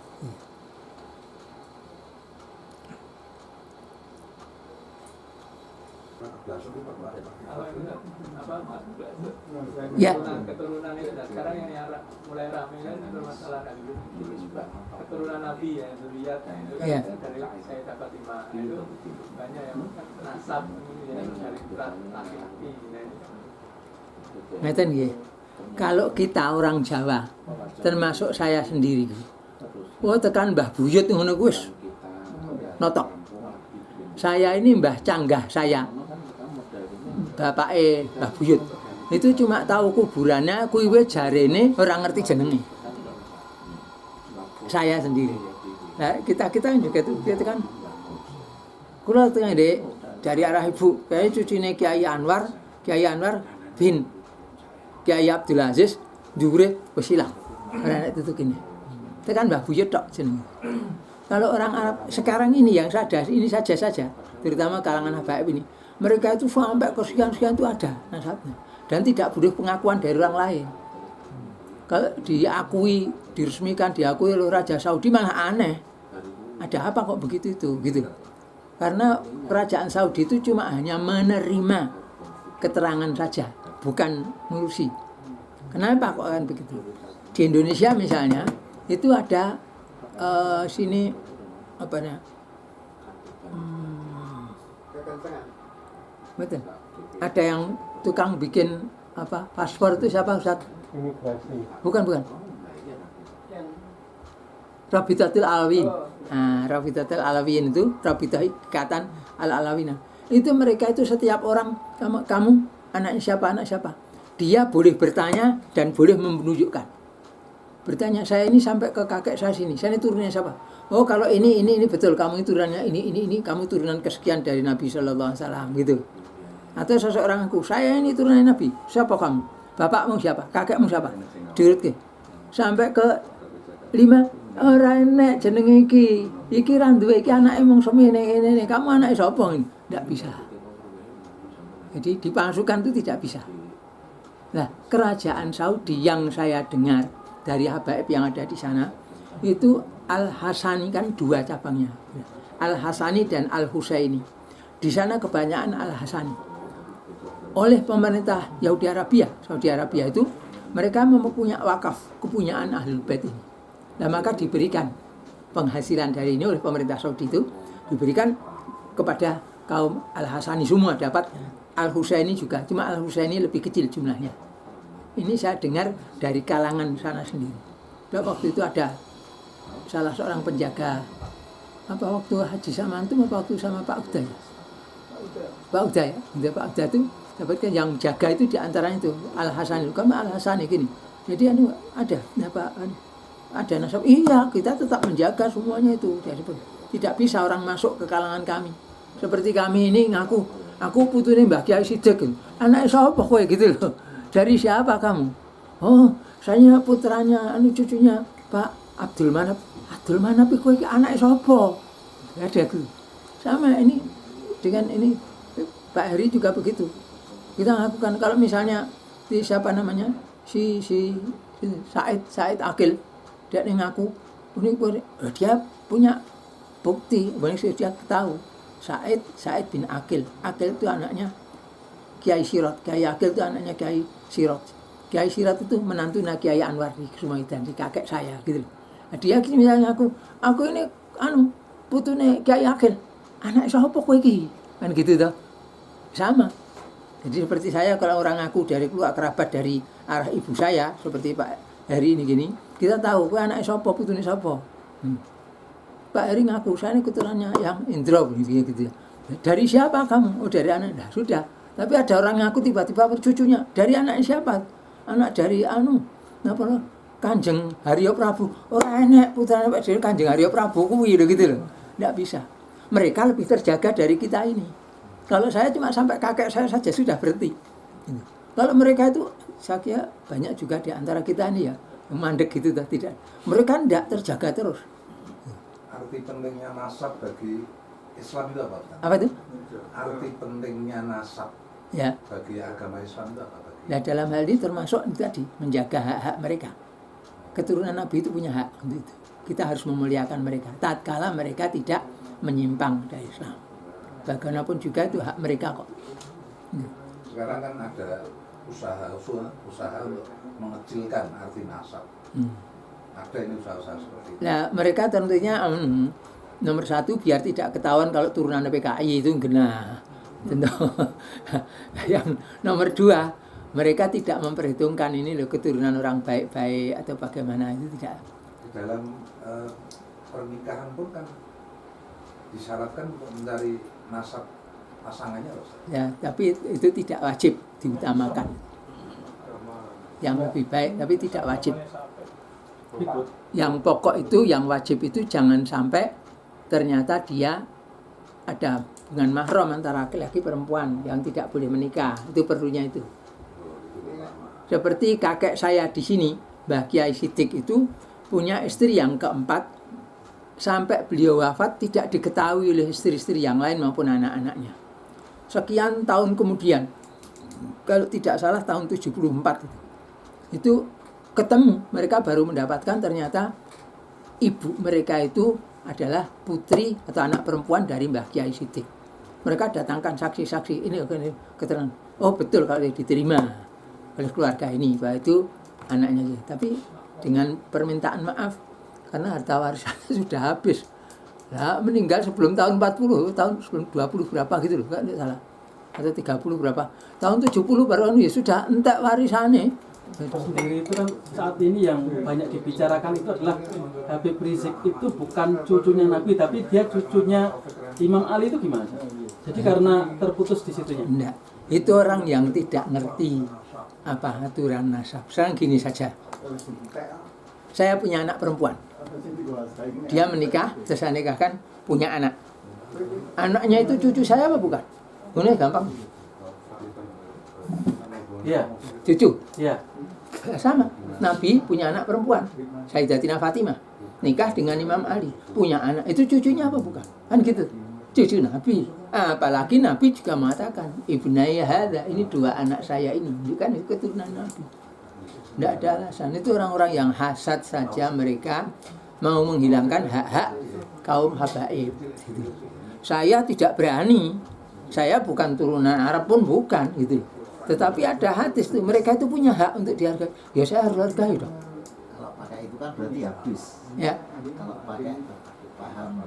Ya. Keturunan itu nah, sekarang yang mulai ramai kan itu masalah kan keturunan Nabi ya itu lihat itu kan Ya. dari saya dapat lima itu banyak yang nasab ini ya dari laki-laki nah ini Ngeten nggih. Kalau kita orang Jawa, termasuk saya sendiri, oh tekan Mbah Buyut ngono kuwi wis notok. Saya ini Mbah Canggah saya. Bapake Mbah Buyut. Itu cuma tahu kuburannya kuwi wae jarene ora ngerti jenenge. Saya sendiri. Nah, kita juga itu kita kan kula tengah Dek dari arah ibu, kayak cucine Kiai Anwar bin Kiai Abdul Aziz dhuwure wis ilang. Ora nek tutuk ini. Tekan Mbah Buyut tok jenenge. Kalau orang Arab sekarang ini yang sadar ini saja, terutama kalangan habaib ini, mereka itu sampai ke sekian itu ada nasabnya dan tidak butuh pengakuan dari orang lain. Kalau diakui, diresmikan, diakui oleh Raja Saudi malah aneh. Ada apa kok begitu itu, gitu. Karena kerajaan Saudi itu cuma hanya menerima keterangan saja, bukan ngurusi. Kenapa kok akan begitu? Di Indonesia misalnya itu ada sini apa namanya? Betul. Ada yang tukang bikin apa paspor itu siapa Ustaz? imigrasi Bukan. Rabitatul Alawin. Nah, Rabitatul Alawin itu Rabitah Ikatan Al-Alawina. Itu mereka itu setiap orang kamu anak siapa? Dia boleh bertanya dan boleh menunjukkan. Bertanya, saya ini sampai ke kakek saya sini. Saya ini turunnya siapa? Oh, kalau ini betul kamu itu turunannya ini kamu turunan kesekian dari Nabi sallallahu alaihi wasallam gitu. Atau seseorang aku, saya ini turunan Nabi. Siapa kamu? Bapakmu siapa? Kakekmu siapa? Diurut ke. Sampai ke 5 ora enek jenenge iki. Iki ra duwe iki anake mung semene ngene. Kamu anake sapa ini? Tidak bisa. Jadi dipalsukan itu tidak bisa. Nah, kerajaan Saudi yang saya dengar dari habaib yang ada di sana itu Al-Hasani kan 2 cabangnya. Al-Hasani dan Al-Husaini. Di sana kebanyakan Al-Hasani. Oleh pemerintah Saudi Arabia itu mereka mempunyai wakaf kepunyaan Ahlul Bait ini. Nah, maka diberikan penghasilan dari ini oleh pemerintah Saudi itu diberikan kepada kaum Al-Hasani semua dapat, Al-Husaini juga, cuma Al-Husaini lebih kecil jumlahnya. Ini saya dengar dari kalangan sana sendiri. Waktu itu ada salah seorang penjaga waktu Haji Samantum waktu sama Pak Uda ya? Pak Uda ya? Pak Uda itu dapatkan yang jaga itu diantaranya itu Al-Hasani. Kamu Al-Hasani gini. Jadi ada nasab. Iya, kita tetap menjaga semuanya itu. Tidak bisa orang masuk ke kalangan kami. Seperti kami ini ngaku, aku putune Mbah Kiai Sidek. Anak sapa kowe gitu loh. Dari siapa kamu? Oh, saya putranya, cucunya Pak Abdul Manap. Abdul Manap kowe iki anak sapa? Ada gitu. Sama ini dengan ini Pak Heri juga begitu. Kita lakukan kalau misalnya siapa namanya si Said Akil dia ngaku dia punya bukti banyak dia tahu Said bin Akil itu anaknya Kiai Sirot, Kiai Akil itu anaknya Kiai Sirot. Kiai Sirot itu menantu Kiai Anwar di Sumaidan, di kakek saya gitu. Nah, dia misalnya aku ini putune Kiai Akil, anak sapa kowe iki? Kan gitu toh. Sama. Jadi seperti saya kalau orang ngaku dari keluarga kerabat dari arah ibu saya seperti Pak Heri ini gini, kita tahu kowe anak sapa, putune sapa. Pak Heri ngaku saya ini keturunannya yang Indro gitu ya. Dari siapa kamu? Oh, dari anak. Nah, sudah. Tapi ada orang ngaku tiba-tiba cucunya. Dari anak siapa? Anak dari Kanjeng Haryo Prabu. Ora enek putrane Pak Dhewe Kanjeng Haryo Prabu kuwi gitu loh. Enggak bisa. mereka lebih terjaga dari kita ini. Kalau saya cuma sampai kakek saya saja sudah berhenti. Gitu. Kalau mereka itu, saya kira banyak juga di antara kita ini ya, yang mandek gitu, tidak. Mereka tidak terjaga terus. Arti pentingnya nasab bagi Islam itu apa? Ustaz? Apa itu? Arti pentingnya nasab Ya. bagi agama Islam itu apa? Nah dalam hal ini termasuk itu tadi, menjaga hak-hak mereka. Keturunan Nabi itu punya hak untuk itu. Kita harus memuliakan mereka, tatkala mereka tidak menyimpang dari Islam. Bagaimanapun juga itu hak mereka kok. Sekarang kan ada usaha untuk mengecilkan arti nasab. Ada ini usaha-usaha seperti itu. Nah mereka tentunya nomor satu biar tidak ketahuan kalau turunan PKI itu genah. Tentu. Yang nomor dua, mereka tidak memperhitungkan ini loh keturunan orang baik-baik atau bagaimana, itu tidak. Di dalam pernikahan pun kan disyaratkan untuk mencari nasab pasangannya loh. Ustaz. Ya, tapi itu tidak wajib diutamakan. Yang lebih baik tapi tidak wajib. Yang pokok itu, yang wajib itu jangan sampai ternyata dia ada hubungan mahram antara laki-laki perempuan yang tidak boleh menikah. Itu perlunya itu. Seperti kakek saya di sini, Mbah Kiai Sidik itu punya istri yang keempat, sampai beliau wafat tidak diketahui oleh istri-istri yang lain maupun anak-anaknya. Sekian tahun kemudian, kalau tidak salah tahun 74 itu ketemu, mereka baru mendapatkan ternyata ibu mereka itu adalah putri atau anak perempuan dari Mbah Kiai Sidik. Mereka datangkan saksi-saksi, ini keterangan, oh betul kalau diterima oleh keluarga ini bahwa itu anaknya. Tapi dengan permintaan maaf karena harta warisannya sudah habis. Nah, meninggal sebelum tahun 40, tahun sebelum 20 berapa gitu loh, enggak salah. Atau 30 berapa. Tahun 70 baru ya sudah entek warisannya. Sendiri itu kan saat ini yang banyak dibicarakan itu adalah Habib Rizik itu bukan cucunya Nabi, tapi dia cucunya Imam Ali. Itu gimana? Jadi karena terputus di situnya. Enggak. Itu orang yang tidak ngerti apa aturan nasab. Sekarang gini saja. Saya punya anak perempuan. Dia menikah, terus saya nikahkan, punya anak. Anaknya itu cucu saya apa bukan? Ini gampang. Iya. Cucu. Iya. Sama. Nabi punya anak perempuan. Sayyidatina Fatimah nikah dengan Imam Ali, punya anak. Itu cucunya apa bukan? Kan gitu. Cucu Nabi. Apalagi Nabi juga mengatakan, ibnaya hadza, ini dua anak saya ini. Bukan itu keturunan Nabi. Tidak ada alasan. Itu orang-orang yang hasad saja, mereka mau menghilangkan hak-hak kaum habaib. Saya tidak berani. Saya bukan turunan Arab pun bukan gitu. Tetapi ada hadis tuh, mereka itu punya hak untuk dihargai. Ya saya harus hargai dong. Kalau pakai itu kan berarti habis. Ya. Kalau pakai paham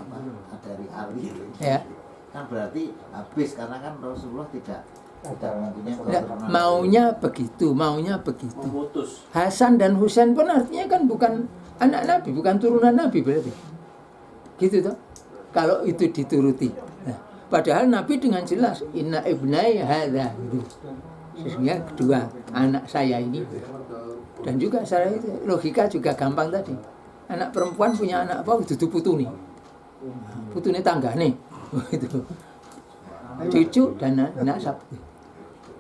apa dari Ali Ya. kan berarti habis karena kan Rasulullah tidak mempunyai Nggak, keturunan. maunya begitu. Memutus. Hasan dan Husain pun artinya kan bukan anak Nabi, bukan turunan Nabi berarti. Gitu toh. Kalau itu dituruti. Nah, padahal Nabi dengan jelas inna ibnai hadza gitu. Sesungguhnya kedua anak saya ini. Dan juga saya itu logika juga gampang tadi. Anak perempuan punya anak apa? Dudu putune. Putune tanggane. Gitu. Cucu dan nasab.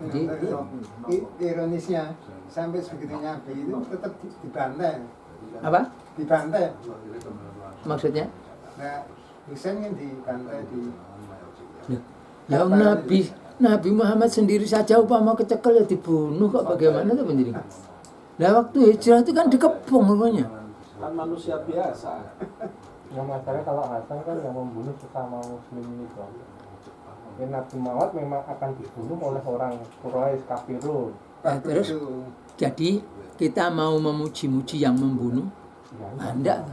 Jadi ironisnya sampai sebegitunya Nabi itu tetap dibantai. apa? Dibantai. Maksudnya? Nah, Husain kan dibantai di Ya Nabi Muhammad sendiri saja upama kecekel ya dibunuh, kok bagaimana tuh menjadi? Nah waktu hijrah itu kan dikepung rupanya. Kan manusia biasa. Yang masalahnya kalau Hasan kan yang membunuh sesama muslim ini bro. Mungkin Nabi Muhammad memang akan dibunuh oleh orang Quraisy kafirun. Nah, terus jadi kita mau memuji-muji yang membunuh? Anda.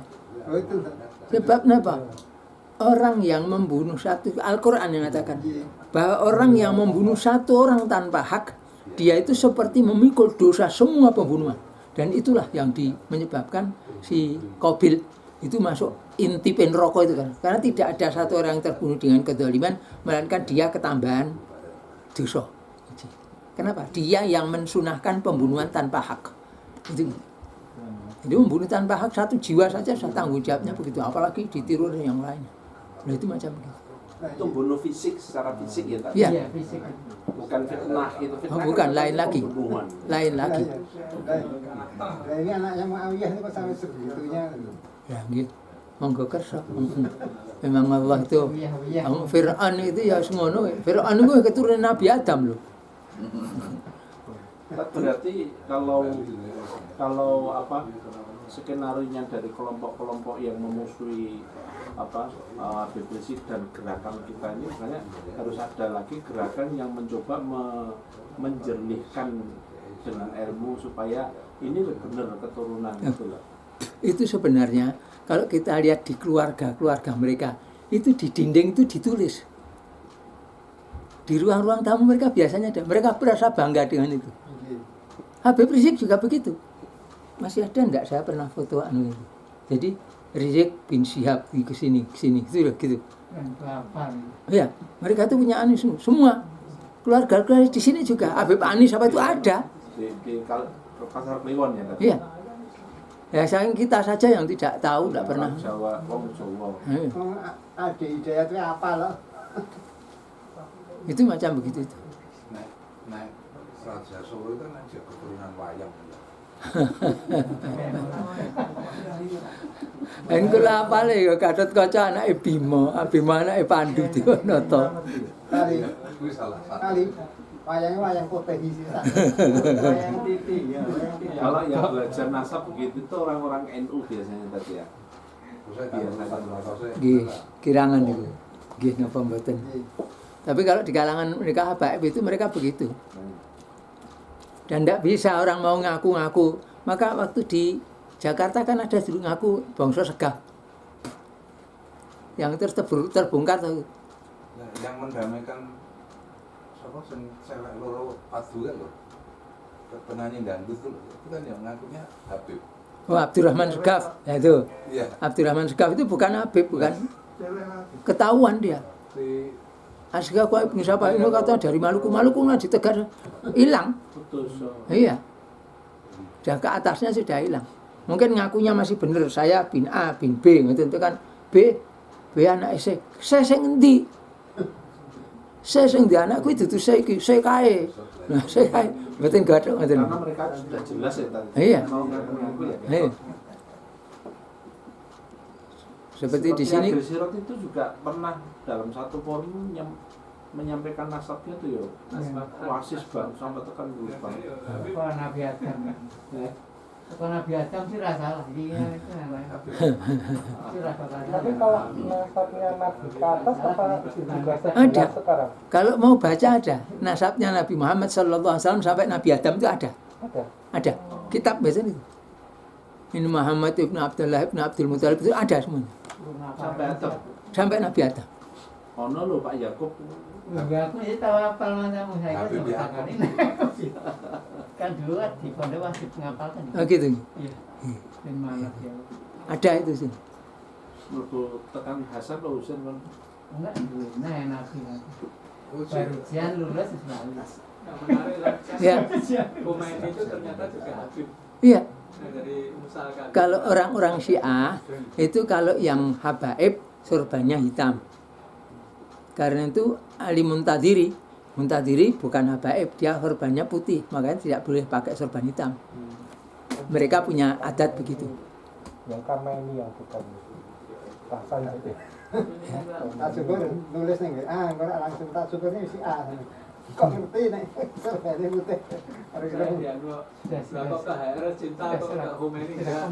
Oh itu Sebab kenapa? Orang yang membunuh satu, Al-Quran yang mengatakan bahwa orang yang membunuh satu orang tanpa hak, dia itu seperti memikul dosa semua pembunuhan. Dan itulah yang menyebabkan si Qabil itu masuk inti neraka itu kan. Karena tidak ada satu orang yang terbunuh dengan kezaliman, melainkan dia ketambahan dosa. Kenapa? Dia yang mensunahkan pembunuhan tanpa hak. Itu. Jadi membunuh tanpa hak satu jiwa saja sudah tanggung jawabnya begitu, apalagi ditiru dengan yang lainnya. Nah, itu macam begitu. Itu bunuh fisik secara fisik ya Pak? Iya. Iya, fisik. Bukan fitnah itu fitnah. Oh, bukan, kan lain lagi. pembunuhan. Lain lagi. Nah, ini anaknya Muawiyah ini kok sampai sebegitunya. Ya, nggih. Monggo kersa. Memang Allah itu Fir'aun itu ya ngono. Fir'aun itu keturunan Nabi Adam loh. Berarti kalau apa skenario-nya dari kelompok-kelompok yang memusuhi Habib Rizik dan gerakan kita ini sebenarnya harus ada lagi gerakan yang mencoba menjernihkan dengan ilmu supaya ini benar keturunan gitu loh. Itu sebenarnya kalau kita lihat di keluarga mereka itu di dinding itu ditulis. Di ruang-ruang tamu mereka biasanya ada. Mereka merasa bangga dengan itu. Habib Rizik juga begitu. Masih ada enggak saya pernah foto itu. Jadi Rizik bin Syihab di kesini gitu loh gitu. Iya, mereka itu punya Anis semua. Keluarga di sini juga Habib Anis apa itu ada. Di Pasar Kliwon ya tadi. Iya. Ya sayang kita saja yang tidak tahu, tidak pernah. Jawa, Jawa. Ada Hidayat itu apa loh? Itu macam begitu itu. Nah, Raja Solo itu kan aja keturunan wayang. En kula apale ya Gatot Kaca anake Bima, Bima anake Pandu Diwana to. Kali, Kuwi salah satu. kali. Wayangnya wayang Potehi sih. Wayang Titi ya. Kalau yang belajar nasab begitu itu orang-orang NU biasanya tadi ya. Nggih, kirangan itu. Nggih napa mboten. Tapi kalau di kalangan mereka habaib itu mereka begitu. Dan tidak bisa orang mau ngaku-ngaku. Maka waktu di Jakarta kan ada dulu ngaku bangsa Segaf. Yang terbongkar tuh. Nah, yang mendamaikan siapa sing cewek loro padu kan lho. Penyanyi dangdut itu kan yang ngakunya Habib. Oh, Abdurrahman Segaf. Ya itu. Iya. Abdurrahman Segaf itu bukan Habib, bukan. Ketahuan dia. Si Asga kok Ibnu siapa ini kata dari Maluku nggak ditegar hilang. Putus. Iya. Sudah ke atasnya sudah hilang. Mungkin ngakunya masih bener saya bin A bin B gitu kan B anak C. Saya sing endi? Saya sing di anakku itu saya kae. Nah, saya kae mboten gathok ngoten. Karena mereka sudah jelas ya tadi. Iya. Mau ngaku-ngaku ya. Iya. Seperti di sini Abdul Sirot itu juga pernah dalam satu forum yang menyampaikan nasabnya tuh ya wasis bang sampai tekan dulu bang. Kok Nabi Adam? Ya. Kok Nabi Adam sih salah. Iya itu Tapi kalau nasabnya Nabi ke atas apa juga ada. sekarang? Kalau mau baca ada nasabnya Nabi Muhammad SAW sampai Nabi Adam itu ada. Ada. Kitab biasanya itu. Ini Muhammad ibnu Abdullah ibnu Abdul Muthalib itu ada semuanya. Sampai Adam. Sampai Nabi Adam. Ono lho Pak Yakub. Enggak, aku ini tahu apal masamu saya kan Habib bisa Yakub. kali. Kan dulu di pondok wajib ngapalkan. Oh gitu. Iya. Dan mana dia? Ada itu sih. Mergo tekan Hasan lho Husain kan. Enggak, nah Nabi. Oh, Baru jian lulus sudah lulus. Ya. Khomeini itu ternyata juga Habib Iya. dari Musa. Kalau orang-orang Syiah itu kalau yang habaib sorbannya hitam. Karena itu Ali Muntadiri bukan habaib, dia sorbannya putih, makanya tidak boleh pakai sorban hitam. Mereka punya adat begitu. Yang karena ini yang bukan pasan itu. Tak syukur nulis nih, kalau langsung tak syukur ini si A. Kok ngerti nih, sebenarnya putih. Harus Kok KHR cinta kok ke Khomeini enggak?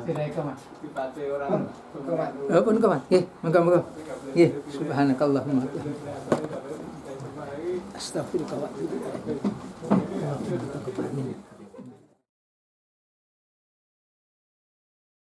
Sudah kemana? Dipakai orang. Pun kawan. Moga-moga. Subhanakallahumma. Astagfirullah.